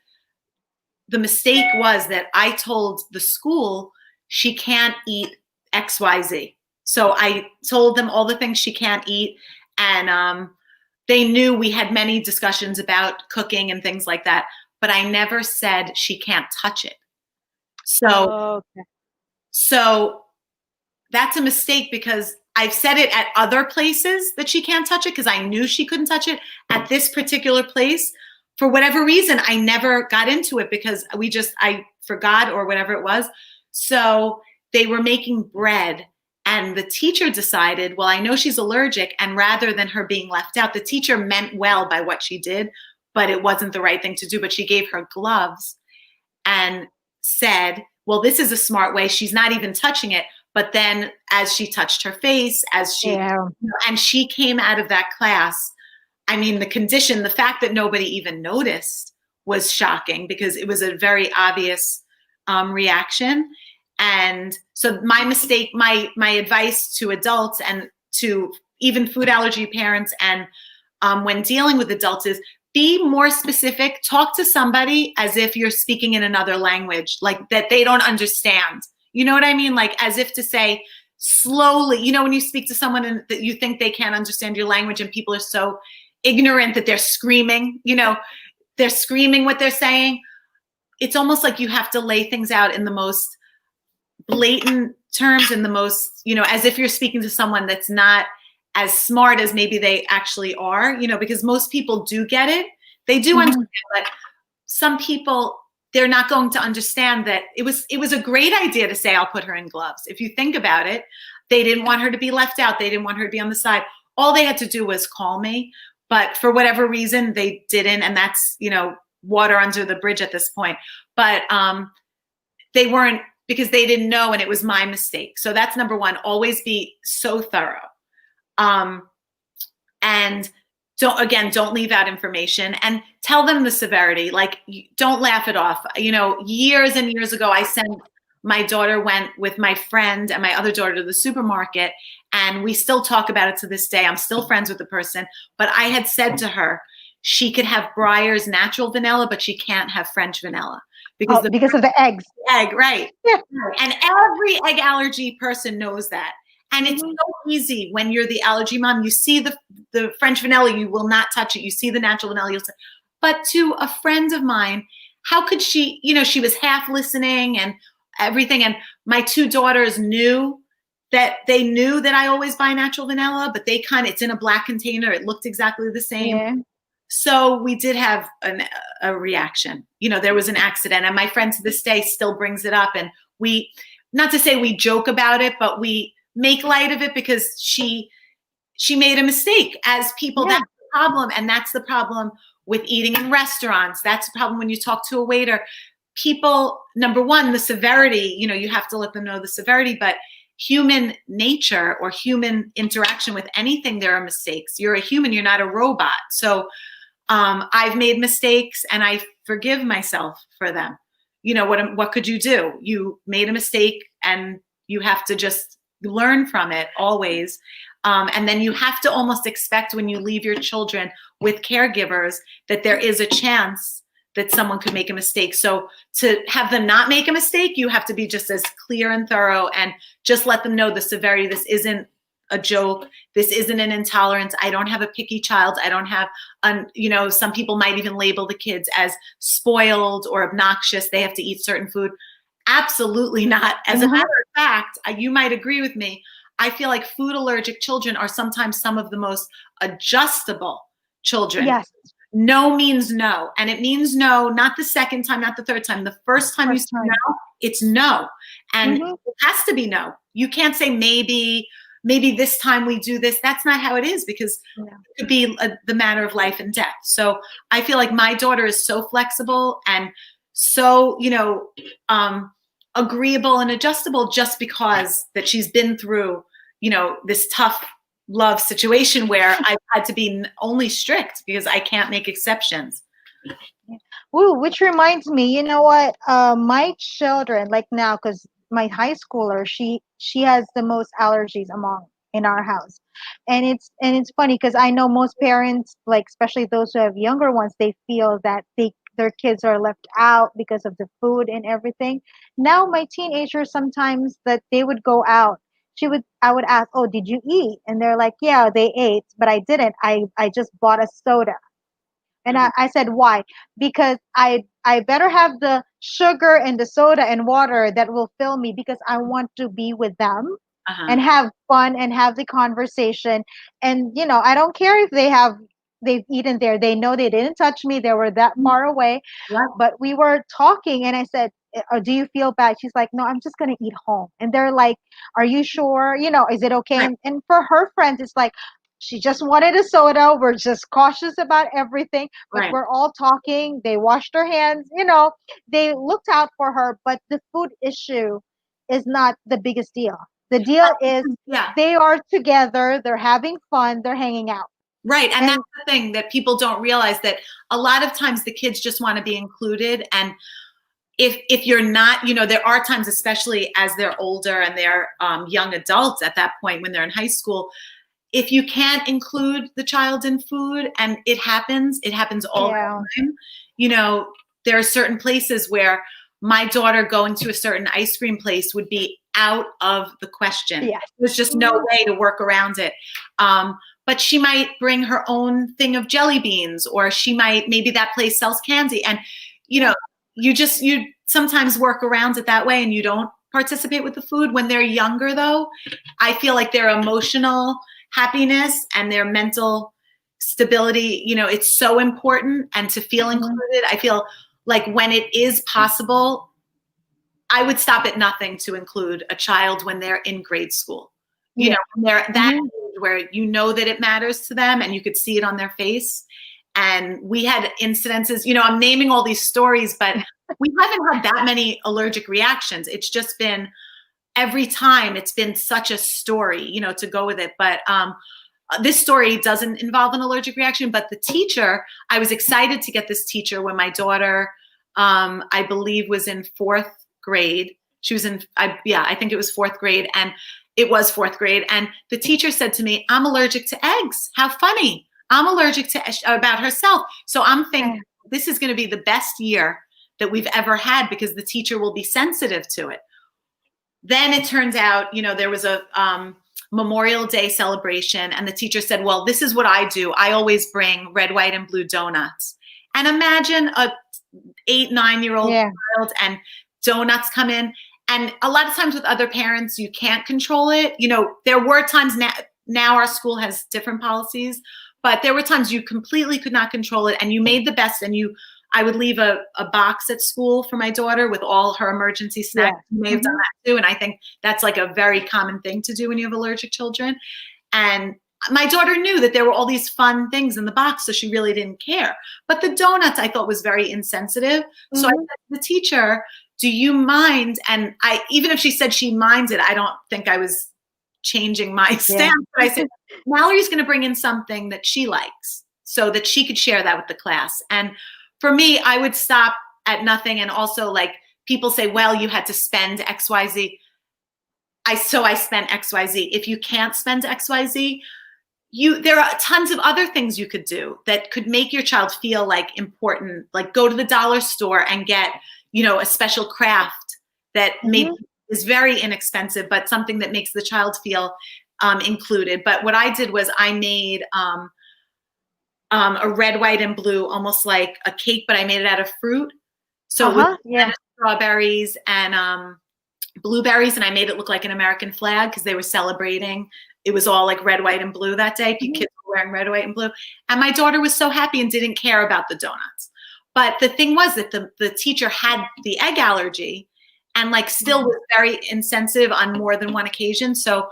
[SPEAKER 2] the mistake was that I told the school she can't eat XYZ. So I told them all the things she can't eat, and they knew we had many discussions about cooking and things like that, but I never said she can't touch it. So
[SPEAKER 1] Okay.
[SPEAKER 2] so that's a mistake, because I've said it at other places that she can't touch it, because I knew she couldn't touch it. At this particular place, for whatever reason, I never got into it, because I forgot, or whatever it was. So they were making bread, and the teacher decided, well, I know she's allergic, and rather than her being left out, the teacher meant well by what she did, but it wasn't the right thing to do. But she gave her gloves and said, well, this is a smart way. She's not even touching it. But then as she touched her face,
[SPEAKER 1] Yeah.
[SPEAKER 2] and she came out of that class, I mean, the fact that nobody even noticed was shocking, because it was a very obvious reaction. And so my mistake, my advice to adults, and to even food allergy parents, and when dealing with adults, is be more specific. Talk to somebody as if you're speaking in another language, like that they don't understand. You know what I mean? Like, as if to say slowly, when you speak to someone and that you think they can't understand your language, and people are so ignorant that they're screaming, they're screaming what they're saying. It's almost like you have to lay things out in the most blatant terms, in the most, as if you're speaking to someone that's not as smart as maybe they actually are, because most people do get it. They do
[SPEAKER 1] Mhm.
[SPEAKER 2] understand, but some people, they're not going to understand that it was a great idea to say, I'll put her in gloves. If you think about it, they didn't want her to be left out. They didn't want her to be on the side. All they had to do was call me, but for whatever reason they didn't. And that's, water under the bridge at this point. But they weren't, because they didn't know, and it was my mistake. So that's number one. Always be so thorough. And don't leave out information, and tell them the severity. Like, don't laugh it off. Years and years ago, my daughter went with my friend and my other daughter to the supermarket, And we still talk about it to this day. I'm still friends with the person, but I had said to her, she could have Breyer's natural vanilla, but she can't have French vanilla because
[SPEAKER 1] because of the eggs.
[SPEAKER 2] egg, right?
[SPEAKER 1] Yeah.
[SPEAKER 2] And every egg allergy person knows that. And it's
[SPEAKER 1] Mhm.
[SPEAKER 2] so easy when you're the allergy mom. You see the French vanilla, you will not touch it. You see the natural vanilla, you'll say. But to a friend of mine, how could she, she was half listening and everything. And my two daughters knew that I always buy natural vanilla, but it's in a black container. It looked exactly the same.
[SPEAKER 1] Yeah.
[SPEAKER 2] So we did have a reaction. There was an accident, and my friend to this day still brings it up. And not to say we joke about it, but we make light of it because she made a mistake. As people,
[SPEAKER 1] Yeah.
[SPEAKER 2] that's the problem, and that's the problem with eating in restaurants. That's the problem when you talk to a waiter. People, number one, the severity. You have to let them know the severity, but human nature or human interaction with anything, there are mistakes. You're a human, you're not a robot. So I've made mistakes and I forgive myself for them. What could you do? You made a mistake and you have to just learn from it always. And then you have to almost expect when you leave your children with caregivers that there is a chance that someone could make a mistake. So to have them not make a mistake, you have to be just as clear and thorough and just let them know the severity. This isn't a joke. This isn't an intolerance. I don't have a picky child. I don't have, some people might even label the kids as spoiled or obnoxious. They have to eat certain food. Absolutely not. As a matter of fact, you might agree with me. I feel like food allergic children are sometimes some of the most adjustable children.
[SPEAKER 1] Yes.
[SPEAKER 2] No means no. And it means no, not the second time, not the third time. The first time you say no, it's no. And it has to be no. You can't say maybe this time we do this. That's not how it is, because it could be the matter of life and death. So I feel like my daughter is so flexible and so, agreeable and adjustable just because that she's been through, this tough love situation where I've had to be only strict because I can't make exceptions.
[SPEAKER 1] Ooh, which reminds me, you know what? My children, like now, because my high schooler, she has the most allergies among in our house, and it's funny because I know most parents, like especially those who have younger ones, they feel that their kids are left out because of the food and everything. Now my teenagers sometimes that they would go out. I would ask, "Oh, did you eat?" And they're like, "Yeah, they ate, but I didn't. I just bought a soda." And I said, "Why?" Because I better have the sugar and the soda and water that will fill me because I want to be with them and have fun and have the conversation. And I don't care if they've eaten there. They know they didn't touch me. They were that far away.
[SPEAKER 2] Yeah.
[SPEAKER 1] But we were talking and I said, do you feel bad? She's like, no, I'm just going to eat home. And they're like, are you sure? Is it okay?
[SPEAKER 2] Right.
[SPEAKER 1] And for her friends, it's like, she just wanted a soda. We're just cautious about everything, but
[SPEAKER 2] Right.
[SPEAKER 1] we're all talking. They washed their hands, they looked out for her, but the food issue is not the biggest deal. The deal is they are together, they're having fun, they're hanging out.
[SPEAKER 2] Right. And that's the thing that people don't realize, that a lot of times the kids just want to be included. And if you're not, there are times, especially as they're older and they're young adults at that point when they're in high school, if you can't include the child in food, and it happens all the time. There are certain places where my daughter going to a certain ice cream place would be out of the question.
[SPEAKER 1] Yes.
[SPEAKER 2] There's just no way to work around it. But she might bring her own thing of jelly beans, or maybe that place sells candy. And, you sometimes work around it that way and you don't participate with the food. When they're younger, though, I feel like their emotional happiness and their mental stability, it's so important. And to feel included, I feel like when it is possible, I would stop at nothing to include a child when they're in grade school. When they're that age where that it matters to them and you could see it on their face. And we had incidences, I'm naming all these stories, but we haven't had that many allergic reactions. It's just been every time it's been such a story, to go with it. But this story doesn't involve an allergic reaction, but the teacher, I was excited to get this teacher when my daughter, I believe was in fourth grade. She was I think it was fourth grade. And It was fourth grade. And the teacher said to me, I'm allergic to eggs. How funny. I'm allergic to, about herself. So I'm thinking this is going to be the best year that we've ever had because the teacher will be sensitive to it. Then it turns out, there was a Memorial Day celebration, and the teacher said, well, this is what I do. I always bring red, white, and blue donuts. And imagine a 8-9-year-old child and donuts come in. And a lot of times with other parents, you can't control it. There were times now our school has different policies, but there were times you completely could not control it, and you made the best. And I would leave a box at school for my daughter with all her emergency snacks. Yeah. You may have done that too. And I think that's like a very common thing to do when you have allergic children. And my daughter knew that there were all these fun things in the box, so she really didn't care. But the donuts I thought was very insensitive. So I said to the teacher, do you mind? And even if she said she minds it, I don't think I was changing my stance. But I said, Mallory's going to bring in something that she likes so that she could share that with the class. And for me, I would stop at nothing. And also, like, people say, well, you had to spend XYZ. So I spent XYZ. If you can't spend XYZ, there are tons of other things you could do that could make your child feel like important. Like go to the dollar store and get, a special craft that maybe is very inexpensive, but something that makes the child feel included. But what I did was I made a red, white, and blue, almost like a cake, but I made it out of fruit. So with strawberries and blueberries, and I made it look like an American flag because they were celebrating. It was all like red, white, and blue that day. Kids were wearing red, white, and blue. And my daughter was so happy and didn't care about the donuts. But the thing was that the teacher had the egg allergy and like still was very insensitive on more than one occasion. So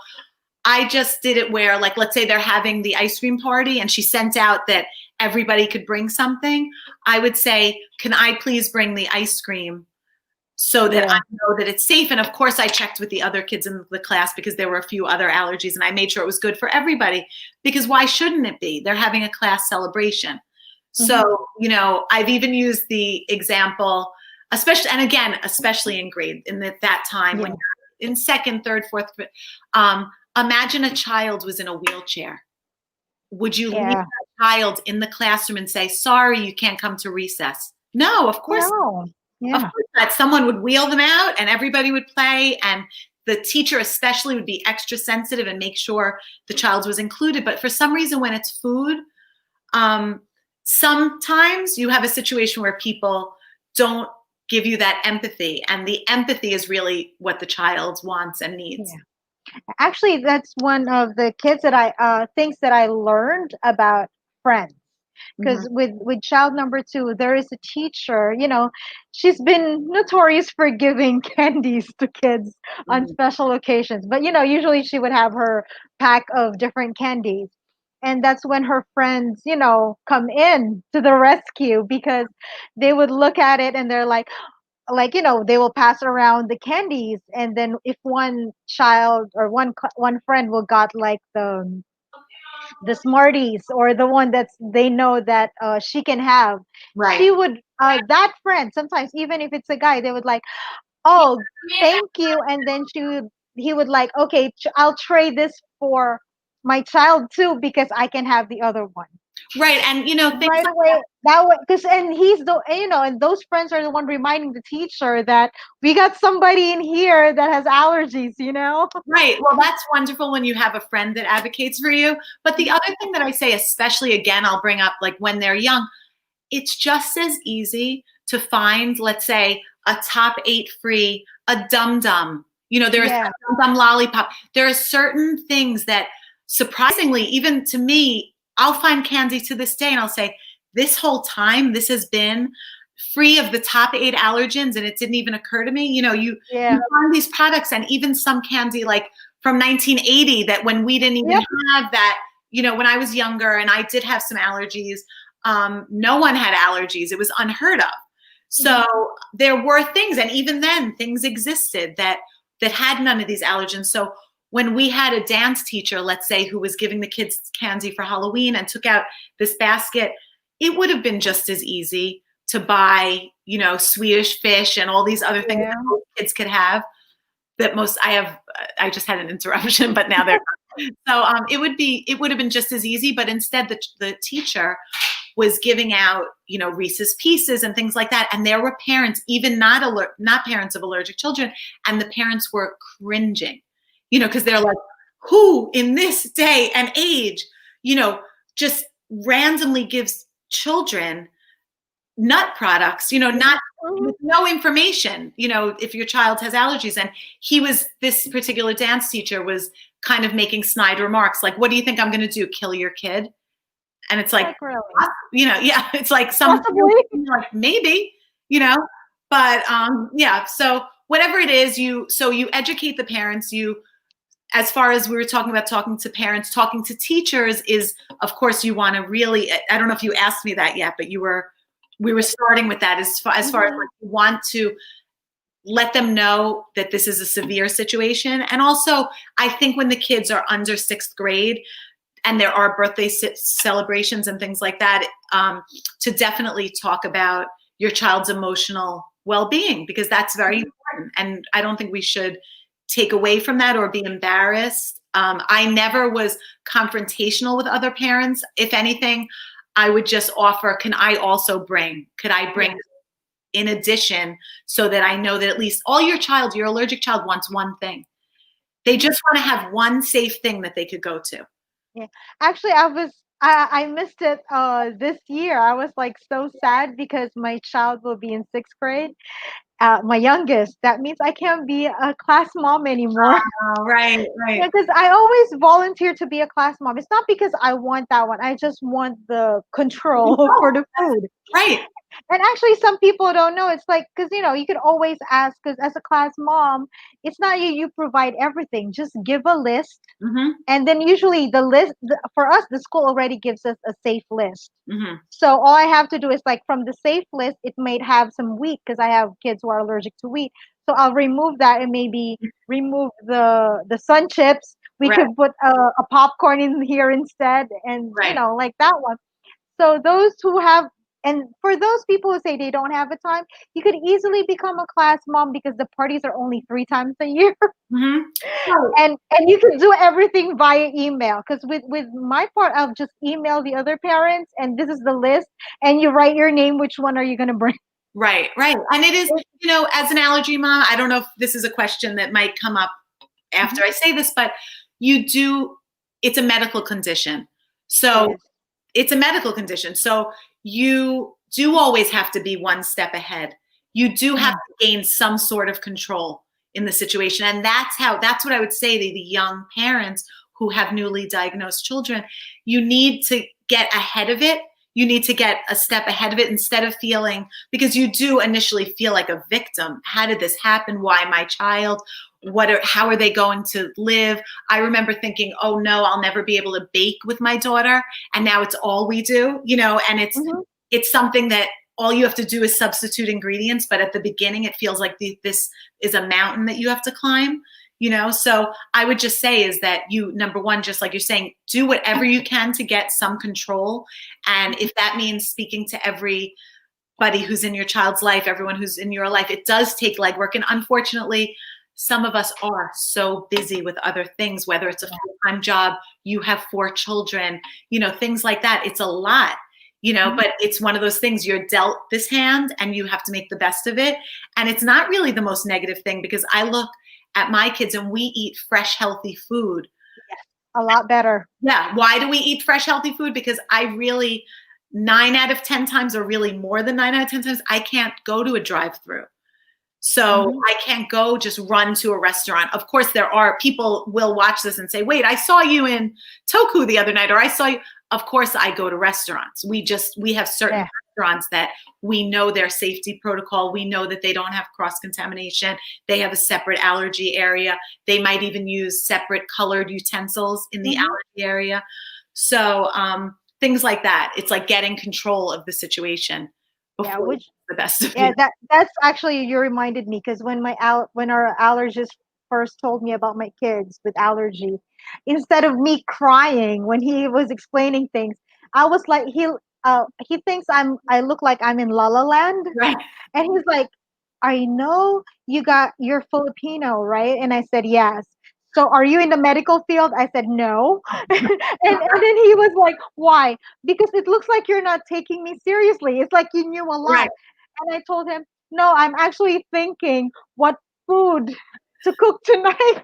[SPEAKER 2] I just did it where, like, let's say they're having the ice cream party and she sent out that everybody could bring something. I would say, can I please bring the ice cream so that I know that it's safe? And of course I checked with the other kids in the class because there were a few other allergies, and I made sure it was good for everybody, because why shouldn't it be? They're having a class celebration. So, I've even used the example, especially in grade, in that time when you're in second, third, fourth, imagine a child was in a wheelchair. Would you leave that child in the classroom and say, sorry, you can't come to recess? No, of course not. Of course not. Someone would wheel them out and everybody would play, and the teacher especially would be extra sensitive and make sure the child was included. But for some reason, when it's food, sometimes you have a situation where people don't give you that empathy, and the empathy is really what the child wants and needs.
[SPEAKER 1] Actually, that's one of the kids that things that I learned about friends. Because with child number 2, there is a teacher, she's been notorious for giving candies to kids on special occasions. But, usually she would have her pack of different candies. And that's when her friends, come in to the rescue, because they would look at it and they're like, they will pass around the candies. And then if one child or one friend will got like the Smarties, or the one that's they know that she can have, she would that friend, sometimes even if it's a guy, they would like, oh, thank you. And then he would like, okay, I'll trade this for my child too, because I can have the other one.
[SPEAKER 2] Right. And things
[SPEAKER 1] right away, that way, because and those friends are the one reminding the teacher that we got somebody in here that has allergies.
[SPEAKER 2] Right. Well, that's wonderful when you have a friend that advocates for you. But the other thing that I say, especially, again, I'll bring up, like, when they're young, it's just as easy to find, let's say, a top 8 free, a Dum Dum. There's a Dum Dum lollipop. There are certain things that, surprisingly, even to me, I'll find candy to this day and I'll say, this whole time, this has been free of the top 8 allergens, and it didn't even occur to me. You find these products, and even some candy like from 1980 that when we didn't even have that, when I was younger and I did have some allergies, no one had allergies. It was unheard of. So there were things, and even then things existed that had none of these allergens. So when we had a dance teacher, let's say, who was giving the kids candy for Halloween and took out this basket, it would have been just as easy to buy, Swedish fish and all these other things that kids could have. that most I just had an interruption, but now they're so it would have been just as easy, but instead the teacher was giving out, Reese's Pieces and things like that, and there were parents, even not parents of allergic children, and the parents were cringing, because they're like, who in this day and age, just randomly gives children nut products, not with no information, if your child has allergies. And this particular dance teacher was kind of making snide remarks like, what do you think I'm going to do? Kill your kid? And it's like,
[SPEAKER 1] really?
[SPEAKER 2] Yeah, it's like some like maybe, but yeah. So whatever it is, you educate the parents. As far as we were talking about talking to parents, talking to teachers is, of course, you want to really. I don't know if you asked me that yet, but we were starting with that as far as like, you want to let them know that this is a severe situation. And also, I think when the kids are under 6th grade and there are birthday celebrations and things like that, to definitely talk about your child's emotional well-being, because that's very important. And I don't think we should take away from that or be embarrassed. I never was confrontational with other parents. If anything, I would just offer, could I bring in addition, so that I know that at least your allergic child wants one thing. They just want to have one safe thing that they could go to.
[SPEAKER 1] Yeah. Actually, I missed it this year. I was like so sad because my child will be in 6th grade. My youngest. That means I can't be a class mom anymore.
[SPEAKER 2] Oh, right.
[SPEAKER 1] Yeah, because I always volunteer to be a class mom. It's not because I want that one. I just want the control for the food.
[SPEAKER 2] Right.
[SPEAKER 1] And actually, some people don't know. It's like, because, you could always ask, because as a class mom, it's not you provide everything. Just give a list.
[SPEAKER 2] Mm-hmm.
[SPEAKER 1] And then usually the list, for us, the school already gives us a safe list.
[SPEAKER 2] Mm-hmm.
[SPEAKER 1] So all I have to do is like from the safe list, it might have some wheat because I have kids who are allergic to wheat. So I'll remove that and maybe remove the sun chips. We could put a popcorn in here instead, and like that one. So those who have, and for those people who say they don't have a time, you could easily become a class mom because the parties are only 3 times a year.
[SPEAKER 2] Mm-hmm.
[SPEAKER 1] And you can do everything via email, because with my part, I'll just email the other parents and this is the list, and you write your name, which one are you going to bring.
[SPEAKER 2] Right. And it is, as an allergy mom, I don't know if this is a question that might come up after I say this, but it's a medical condition. So it's a medical condition. So you do always have to be one step ahead. You do have to gain some sort of control in the situation. And that's what I would say to the young parents who have newly diagnosed children. You need to get ahead of it. You need to get a step ahead of it instead of feeling, because you do initially feel like a victim. How did this happen? Why my child? How are they going to live? I remember thinking, oh no, I'll never be able to bake with my daughter. And now it's all we do, and it's something that all you have to do is substitute ingredients. But at the beginning, it feels like this is a mountain that you have to climb, So I would just say is that number one, just like you're saying, do whatever you can to get some control. And if that means speaking to everybody who's in your child's life, everyone who's in your life, it does take legwork. And unfortunately, some of us are so busy with other things, whether it's a full-time job, you have 4 children, things like that. It's a lot, but it's one of those things, you're dealt this hand and you have to make the best of it. And it's not really the most negative thing, because I look at my kids and we eat fresh, healthy food.
[SPEAKER 1] A lot better.
[SPEAKER 2] Yeah. Why do we eat fresh, healthy food? Because 9 out of 10 times, or really more than 9 out of 10 times, I can't go to a drive-through. So I can't go just run to a restaurant. Of course, there are people will watch this and say, wait, I saw you in Toku the other night, or I saw you. Of course, I go to restaurants. We have certain restaurants that we know their safety protocol. We know that they don't have cross-contamination. They have a separate allergy area. They might even use separate colored utensils in the allergy area. So things like that. It's like getting control of the situation. Which the best of you.
[SPEAKER 1] That's actually, you reminded me, because when our allergist first told me about my kids with allergy, instead of me crying when he was explaining things, I was like, he thinks I look like I'm in La La Land,
[SPEAKER 2] right?
[SPEAKER 1] And he's like, I know you're Filipino, right? And I said, yes. So are you in the medical field? I said, no. And then he was like, why? Because it looks like you're not taking me seriously. It's like you knew a
[SPEAKER 2] Right.
[SPEAKER 1] lot. And I told him, no, I'm actually thinking what food to cook tonight.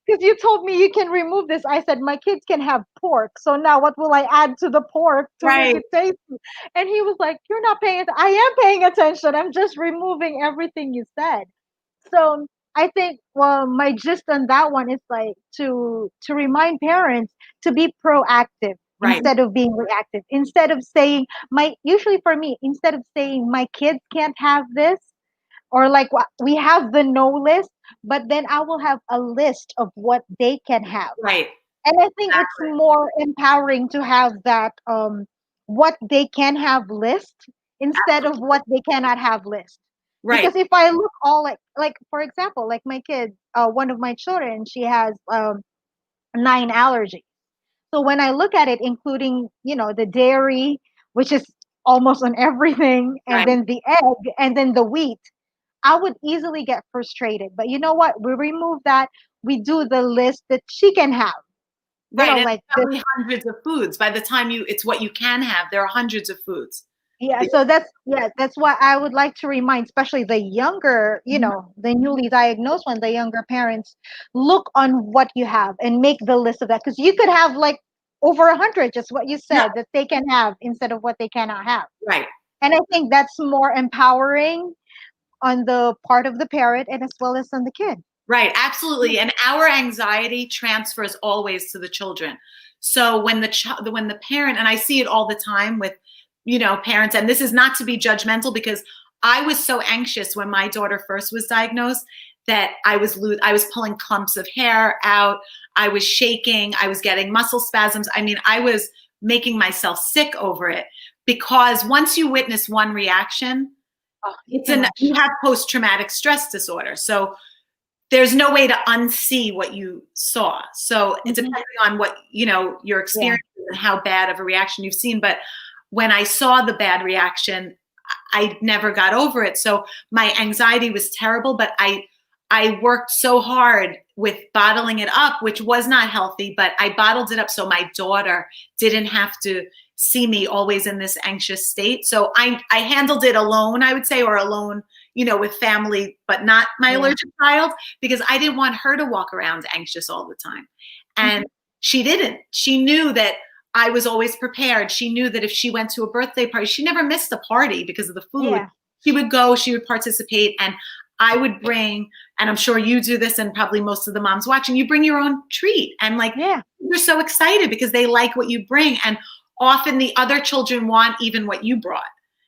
[SPEAKER 1] Because you told me you can remove this. I said, my kids can have pork. So now what will I add to the pork to make
[SPEAKER 2] Right.
[SPEAKER 1] it tasty? And he was like, you're not paying attention. I am paying attention. I'm just removing everything you said. So I think, well, my gist on that one is like to remind parents to be proactive
[SPEAKER 2] Right.
[SPEAKER 1] instead of being reactive. Instead of saying my usually for me, instead of saying my kids can't have this, or like we have the no list, but then I will have a list of what they can have.
[SPEAKER 2] Right.
[SPEAKER 1] And I think it's
[SPEAKER 2] Exactly.
[SPEAKER 1] more empowering to have that what they can have list instead of what they cannot have list.
[SPEAKER 2] Right.
[SPEAKER 1] Because if I look all like for example, like my kid, one of my children, she has 9 allergies. So when I look at it, including, the dairy, which is almost on everything, and
[SPEAKER 2] Right.
[SPEAKER 1] then the egg, and then the wheat, I would easily get frustrated. But you know what? We remove that. We do the list that she can have.
[SPEAKER 2] Right. And
[SPEAKER 1] Like this.
[SPEAKER 2] probably hundreds of foods. By the time it's what you can have, there are hundreds of foods.
[SPEAKER 1] Yeah, so that's what I would like to remind, especially the younger, the newly diagnosed one, the younger parents, look on what you have and make the list of that. Because you could have like over 100, just what you
[SPEAKER 2] Yeah.
[SPEAKER 1] said, that they can have instead of what they cannot have.
[SPEAKER 2] Right.
[SPEAKER 1] And I think that's more empowering on the part of the parent and as well as on the kid.
[SPEAKER 2] Right, absolutely. And our anxiety transfers always to the children. So when when the parent, and I see it all the time with, parents, and this is not to be judgmental, because I was so anxious when my daughter first was diagnosed that I was pulling clumps of hair out, I was shaking, I was getting muscle spasms. I mean, I was making myself sick over it, because once you witness one reaction,
[SPEAKER 1] Oh, too
[SPEAKER 2] you
[SPEAKER 1] much.
[SPEAKER 2] have post-traumatic stress disorder. So there's no way to unsee what you saw. So it's
[SPEAKER 1] Hmm.
[SPEAKER 2] depending on what, your
[SPEAKER 1] Yeah.
[SPEAKER 2] experience and how bad of a reaction you've seen. But when I saw the bad reaction, I never got over it. So my anxiety was terrible, but I worked so hard with bottling it up, which was not healthy, but I bottled it up so my daughter didn't have to see me always in this anxious state. So I handled it alone, I would say, or alone, with family, but not my
[SPEAKER 1] Yeah.
[SPEAKER 2] allergic child, because I didn't want her to walk around anxious all the time. And
[SPEAKER 1] Hmm.
[SPEAKER 2] she didn't. She knew that I was always prepared. She knew that if she went to a birthday party, she never missed a party because of the food.
[SPEAKER 1] Yeah.
[SPEAKER 2] She would go, she would participate, and I would bring, and I'm sure you do this, and probably most of the moms watching, you bring your own treat. And like,
[SPEAKER 1] Yeah.
[SPEAKER 2] they're so excited because they like what you bring. And often the other children want even what you brought.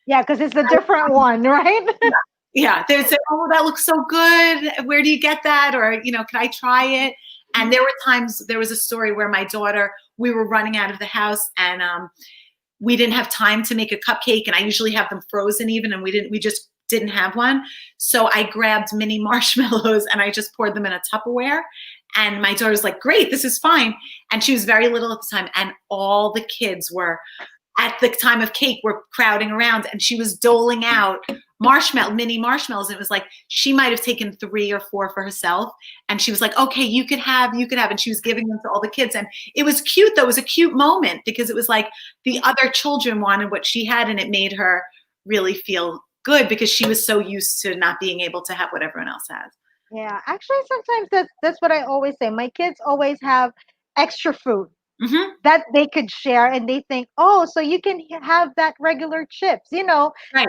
[SPEAKER 1] Yeah, because it's a different one, right?
[SPEAKER 2] Yeah, they would say, "Oh, that looks so good. Where do you get that?" Or, can I try it? And there were times, there was a story where my daughter, we were running out of the house, and we didn't have time to make a cupcake, and I usually have them frozen even, and we just didn't have one. So I grabbed mini marshmallows and I just poured them in a Tupperware. And my daughter was like, "Great, this is fine." And she was very little at the time, and all the kids were, at the time of cake, were crowding around, and she was doling out mini marshmallows. And it was like, she might have taken 3 or 4 for herself. And she was like, "Okay, you could have. And she was giving them to all the kids. And it was cute, though. It was a cute moment, because it was like the other children wanted what she had, and it made her really feel good, because she was so used to not being able to have what everyone else has.
[SPEAKER 1] Yeah. Actually, sometimes that's what I always say. My kids always have extra food
[SPEAKER 2] Mm-hmm.
[SPEAKER 1] that they could share, and they think, oh, so you can have that regular chips.
[SPEAKER 2] Right.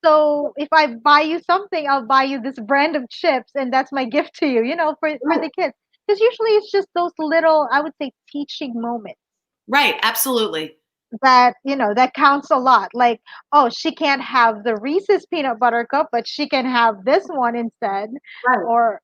[SPEAKER 1] So if I buy you something, I'll buy you this brand of chips, and that's my gift to you, for
[SPEAKER 2] Right.
[SPEAKER 1] the kids. Because usually it's just those little, I would say, teaching moments
[SPEAKER 2] Right. Absolutely.
[SPEAKER 1] that counts a lot. Like, oh, she can't have the Reese's peanut butter cup, but she can have this one instead.
[SPEAKER 2] Right.
[SPEAKER 1] Or,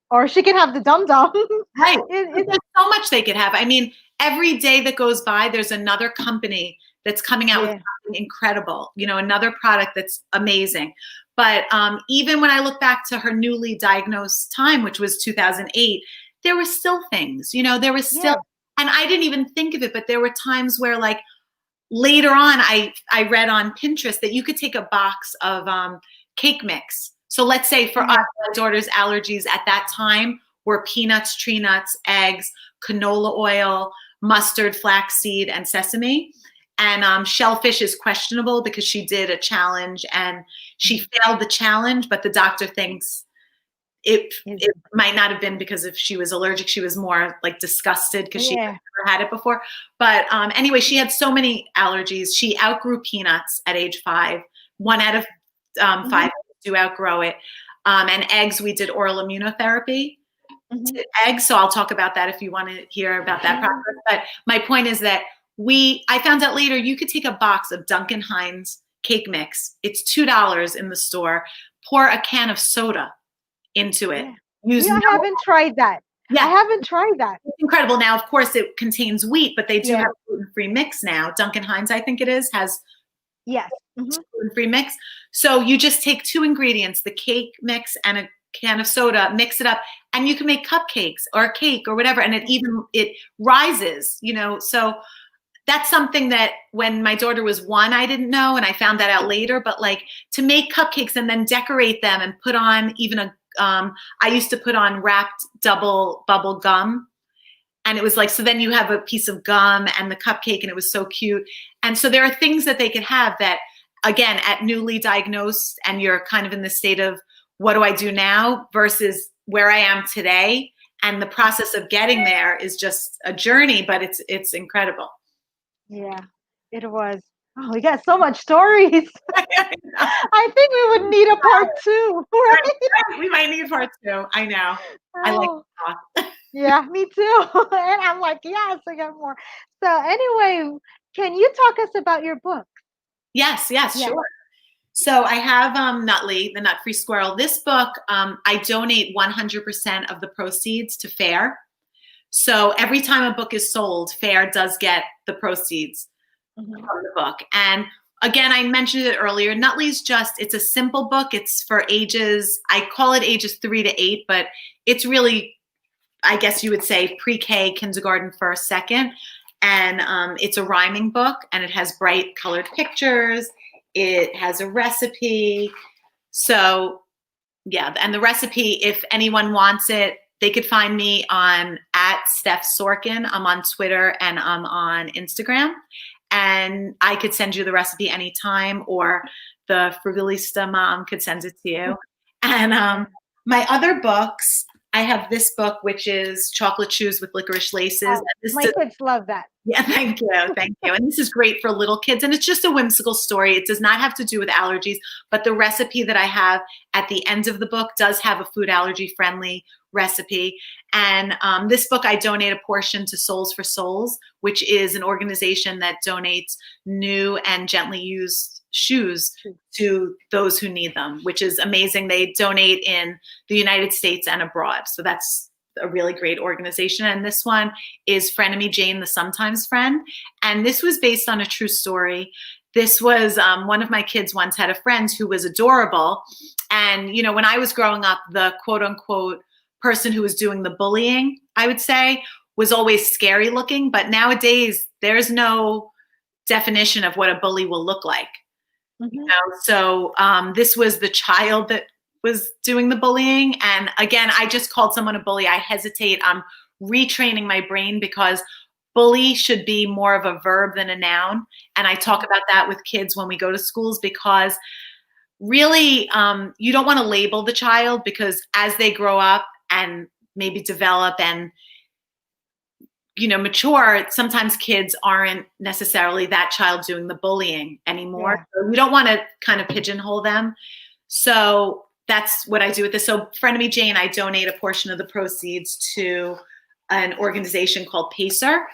[SPEAKER 1] or she can have the dum dum.
[SPEAKER 2] Right. But
[SPEAKER 1] It's
[SPEAKER 2] there's so much they could have. I mean, every day that goes by, there's another company that's coming out with
[SPEAKER 1] yeah.
[SPEAKER 2] something incredible, another product that's amazing. But even when I look back to her newly diagnosed time, which was 2008, there were still things, there was still,
[SPEAKER 1] Yeah.
[SPEAKER 2] and I didn't even think of it, but there were times where, like, later on, I read on Pinterest that you could take a box of cake mix. So let's say for us, my daughter's allergies at that time were peanuts, tree nuts, eggs, canola oil, mustard, flaxseed, and sesame. And shellfish is questionable because she did a challenge and she failed the challenge, but the doctor thinks it might not have been because if she was allergic, she was more like disgusted because she had never had it before. But anyway, she had so many allergies. She outgrew peanuts at age 5. 1 out of 5 do outgrow it. And eggs, we did oral immunotherapy to eggs. So I'll talk about that if you want to hear about that process. But my point is that I found out later you could take a box of Duncan Hines cake mix. It's $2 in the store. Pour a can of soda into it.
[SPEAKER 1] I haven't tried that. Yeah. I haven't tried that.
[SPEAKER 2] It's incredible. Now, of course, it contains wheat, but they do have gluten-free mix now. Duncan Hines, I think it is, has gluten-free mix. So you just take 2 ingredients, the cake mix and a can of soda, mix it up, and you can make cupcakes or a cake or whatever, and it rises, So that's something that when my daughter was 1, I didn't know, and I found that out later. But like to make cupcakes and then decorate them and put on even I used to put on wrapped double bubble gum. And it was like, so then you have a piece of gum and the cupcake, and it was so cute. And so there are things that they could have that, again, at newly diagnosed and you're kind of in the state of, what do I do now versus where I am today? And the process of getting there is just a journey, but it's incredible.
[SPEAKER 1] Yeah, it was. Oh, we got so much stories. I think we would need a part 2. Right?
[SPEAKER 2] We might need part 2. I know. I like to talk.
[SPEAKER 1] Yeah, me too. And I'm like, yes, I got more. So anyway, can you talk us about your book?
[SPEAKER 2] Yes, sure. So I have Nutley, the Nut-Free Squirrel. This book, I donate 100% of the proceeds to FAIR. So every time a book is sold, FAIR does get the proceeds from the book. And again, I mentioned it earlier, Nutley's it's a simple book. It's for ages, I call it ages 3 to 8, but it's really, I guess you would say pre-K, kindergarten, first, second. And it's a rhyming book, and it has bright colored pictures. It has a recipe. So yeah, and the recipe, if anyone wants it, they could find me on @StephSorkin. I'm on Twitter and I'm on Instagram. And I could send you the recipe anytime, or the Frugalista mom could send it to you. And my other books, I have this book, which is Chocolate Shoes with Licorice Laces.
[SPEAKER 1] My kids love that.
[SPEAKER 2] Yeah, thank you. And this is great for little kids. And it's just a whimsical story. It does not have to do with allergies, but the recipe that I have at the end of the book does have a food allergy friendly recipe. And this book, I donate a portion to Souls for Souls, which is an organization that donates new and gently used shoes to those who need them, which is amazing. They donate in the United States and abroad. So that's a really great organization. And this one is Frenemy Jane, the Sometimes Friend. And this was based on a true story. This was one of my kids once had a friend who was adorable. And, when I was growing up, the quote unquote person who was doing the bullying, I would say, was always scary looking. But nowadays, there's no definition of what a bully will look like. So this was the child that was doing the bullying. And again, I just called someone a bully. I hesitate. I'm retraining my brain because bully should be more of a verb than a noun. And I talk about that with kids when we go to schools, because really you don't want to label the child, because as they grow up and maybe develop and mature, sometimes kids aren't necessarily that child doing the bullying anymore. Yeah. So you don't want to kind of pigeonhole them. So that's what I do with this. So Frenemy Jane, I donate a portion of the proceeds to an organization called PACER.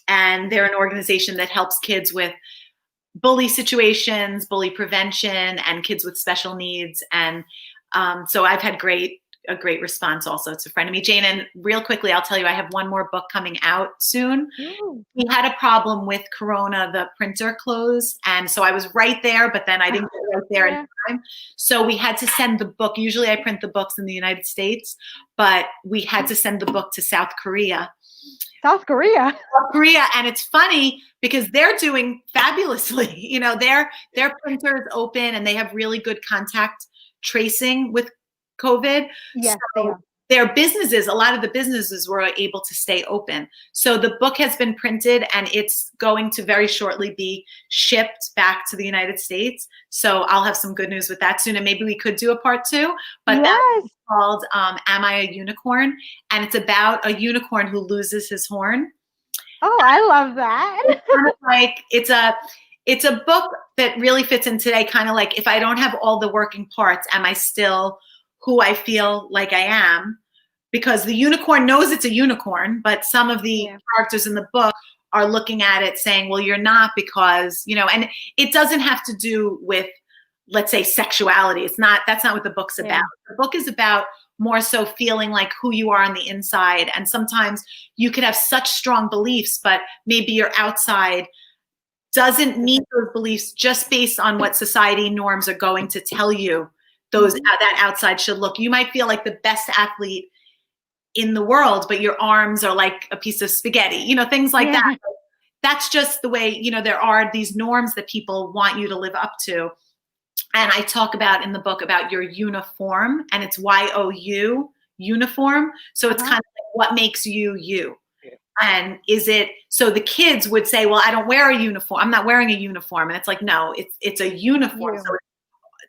[SPEAKER 2] And they're an organization that helps kids with bully situations, bully prevention, and kids with special needs. And so I've had a great response also to Frenemy Jane. And real quickly, I'll tell you, I have one more book coming out soon. Ooh. We had a problem with Corona, the printer closed. And so I was right there, but then I didn't get right there in time. So we had to send the book. Usually I print the books in the United States, but we had to send the book to South Korea
[SPEAKER 1] South Korea.
[SPEAKER 2] South Korea, and it's funny because they're doing fabulously. Their printers open and they have really good contact tracing with COVID.
[SPEAKER 1] Yes, they
[SPEAKER 2] So
[SPEAKER 1] are.
[SPEAKER 2] their businesses, a lot of the businesses were able to stay open. So the book has been printed and it's going to very shortly be shipped back to the United States. So I'll have some good news with that soon, and maybe we could do a part 2. But
[SPEAKER 1] Yes.
[SPEAKER 2] that's called "Am I a Unicorn?" and it's about a unicorn who loses his horn.
[SPEAKER 1] Oh, I love that.
[SPEAKER 2] Kind of like it's a book that really fits in today, kind of like, if I don't have all the working parts, am I still who I feel like I am? Because the unicorn knows it's a unicorn, but some of the characters in the book are looking at it saying, well, you're not, because, and it doesn't have to do with, let's say, sexuality. That's not what the book's about. The book is about more so feeling like who you are on the inside. And sometimes you could have such strong beliefs, but maybe your outside doesn't meet those beliefs just based on what society norms are going to tell you that outside should look. You might feel like the best athlete in the world, but your arms are like a piece of spaghetti, things like that. That's just the way, there are these norms that people want you to live up to. And I talk about in the book about your uniform, and it's YOU, uniform. So it's kind of like, what makes you you? And so the kids would say, well, I don't wear a uniform. I'm not wearing a uniform. And it's like, no, it's a uniform. So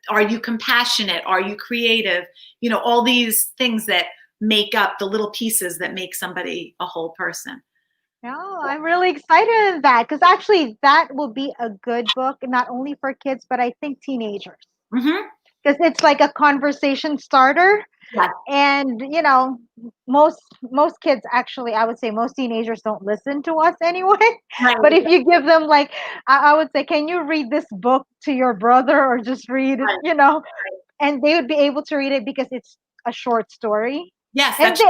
[SPEAKER 2] are you compassionate? Are you creative? All these things that make up the little pieces that make somebody a whole person.
[SPEAKER 1] No, I'm really excited in that, because actually that will be a good book, not only for kids, but I think teenagers. Because it's like a conversation starter.
[SPEAKER 2] Yeah.
[SPEAKER 1] And most kids, actually, I would say most teenagers don't listen to us anyway.
[SPEAKER 2] Right.
[SPEAKER 1] But if you give them, like, I would say, can you read this book to your brother, or just read it, and they would be able to read it because it's a short story.
[SPEAKER 2] Yes, that's true.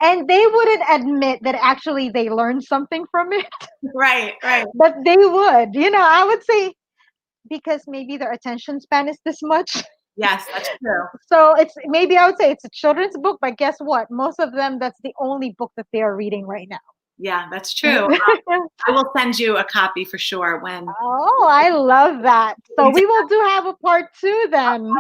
[SPEAKER 1] And they wouldn't admit that actually they learned something from it.
[SPEAKER 2] Right.
[SPEAKER 1] But they would, I would say, because maybe their attention span is this much.
[SPEAKER 2] Yes, that's true.
[SPEAKER 1] So I would say it's a children's book, but guess what? Most of them, that's the only book that they are reading right now.
[SPEAKER 2] Yeah, that's true. I will send you a copy for sure when.
[SPEAKER 1] Oh, I love that. So we will have a part 2 then.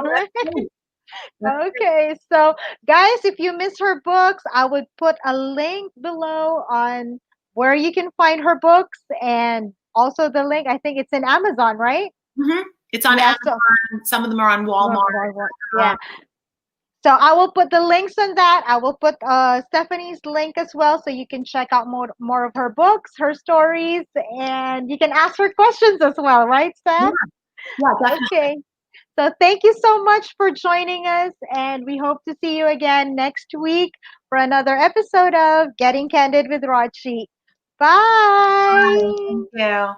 [SPEAKER 1] Okay, so guys, if you miss her books, I would put a link below on where you can find her books, and also the link, I think it's in Amazon, right?
[SPEAKER 2] It's on Amazon. Some of them are on Walmart.
[SPEAKER 1] Yeah. So I will put the links on that. I will put Stephanie's link as well, so you can check out more of her books, her stories, and you can ask her questions as well, right, Steph?
[SPEAKER 2] Yeah, definitely.
[SPEAKER 1] Okay. So thank you so much for joining us, and we hope to see you again next week for another episode of Getting Candid with Rochie. Bye.
[SPEAKER 2] Thank you.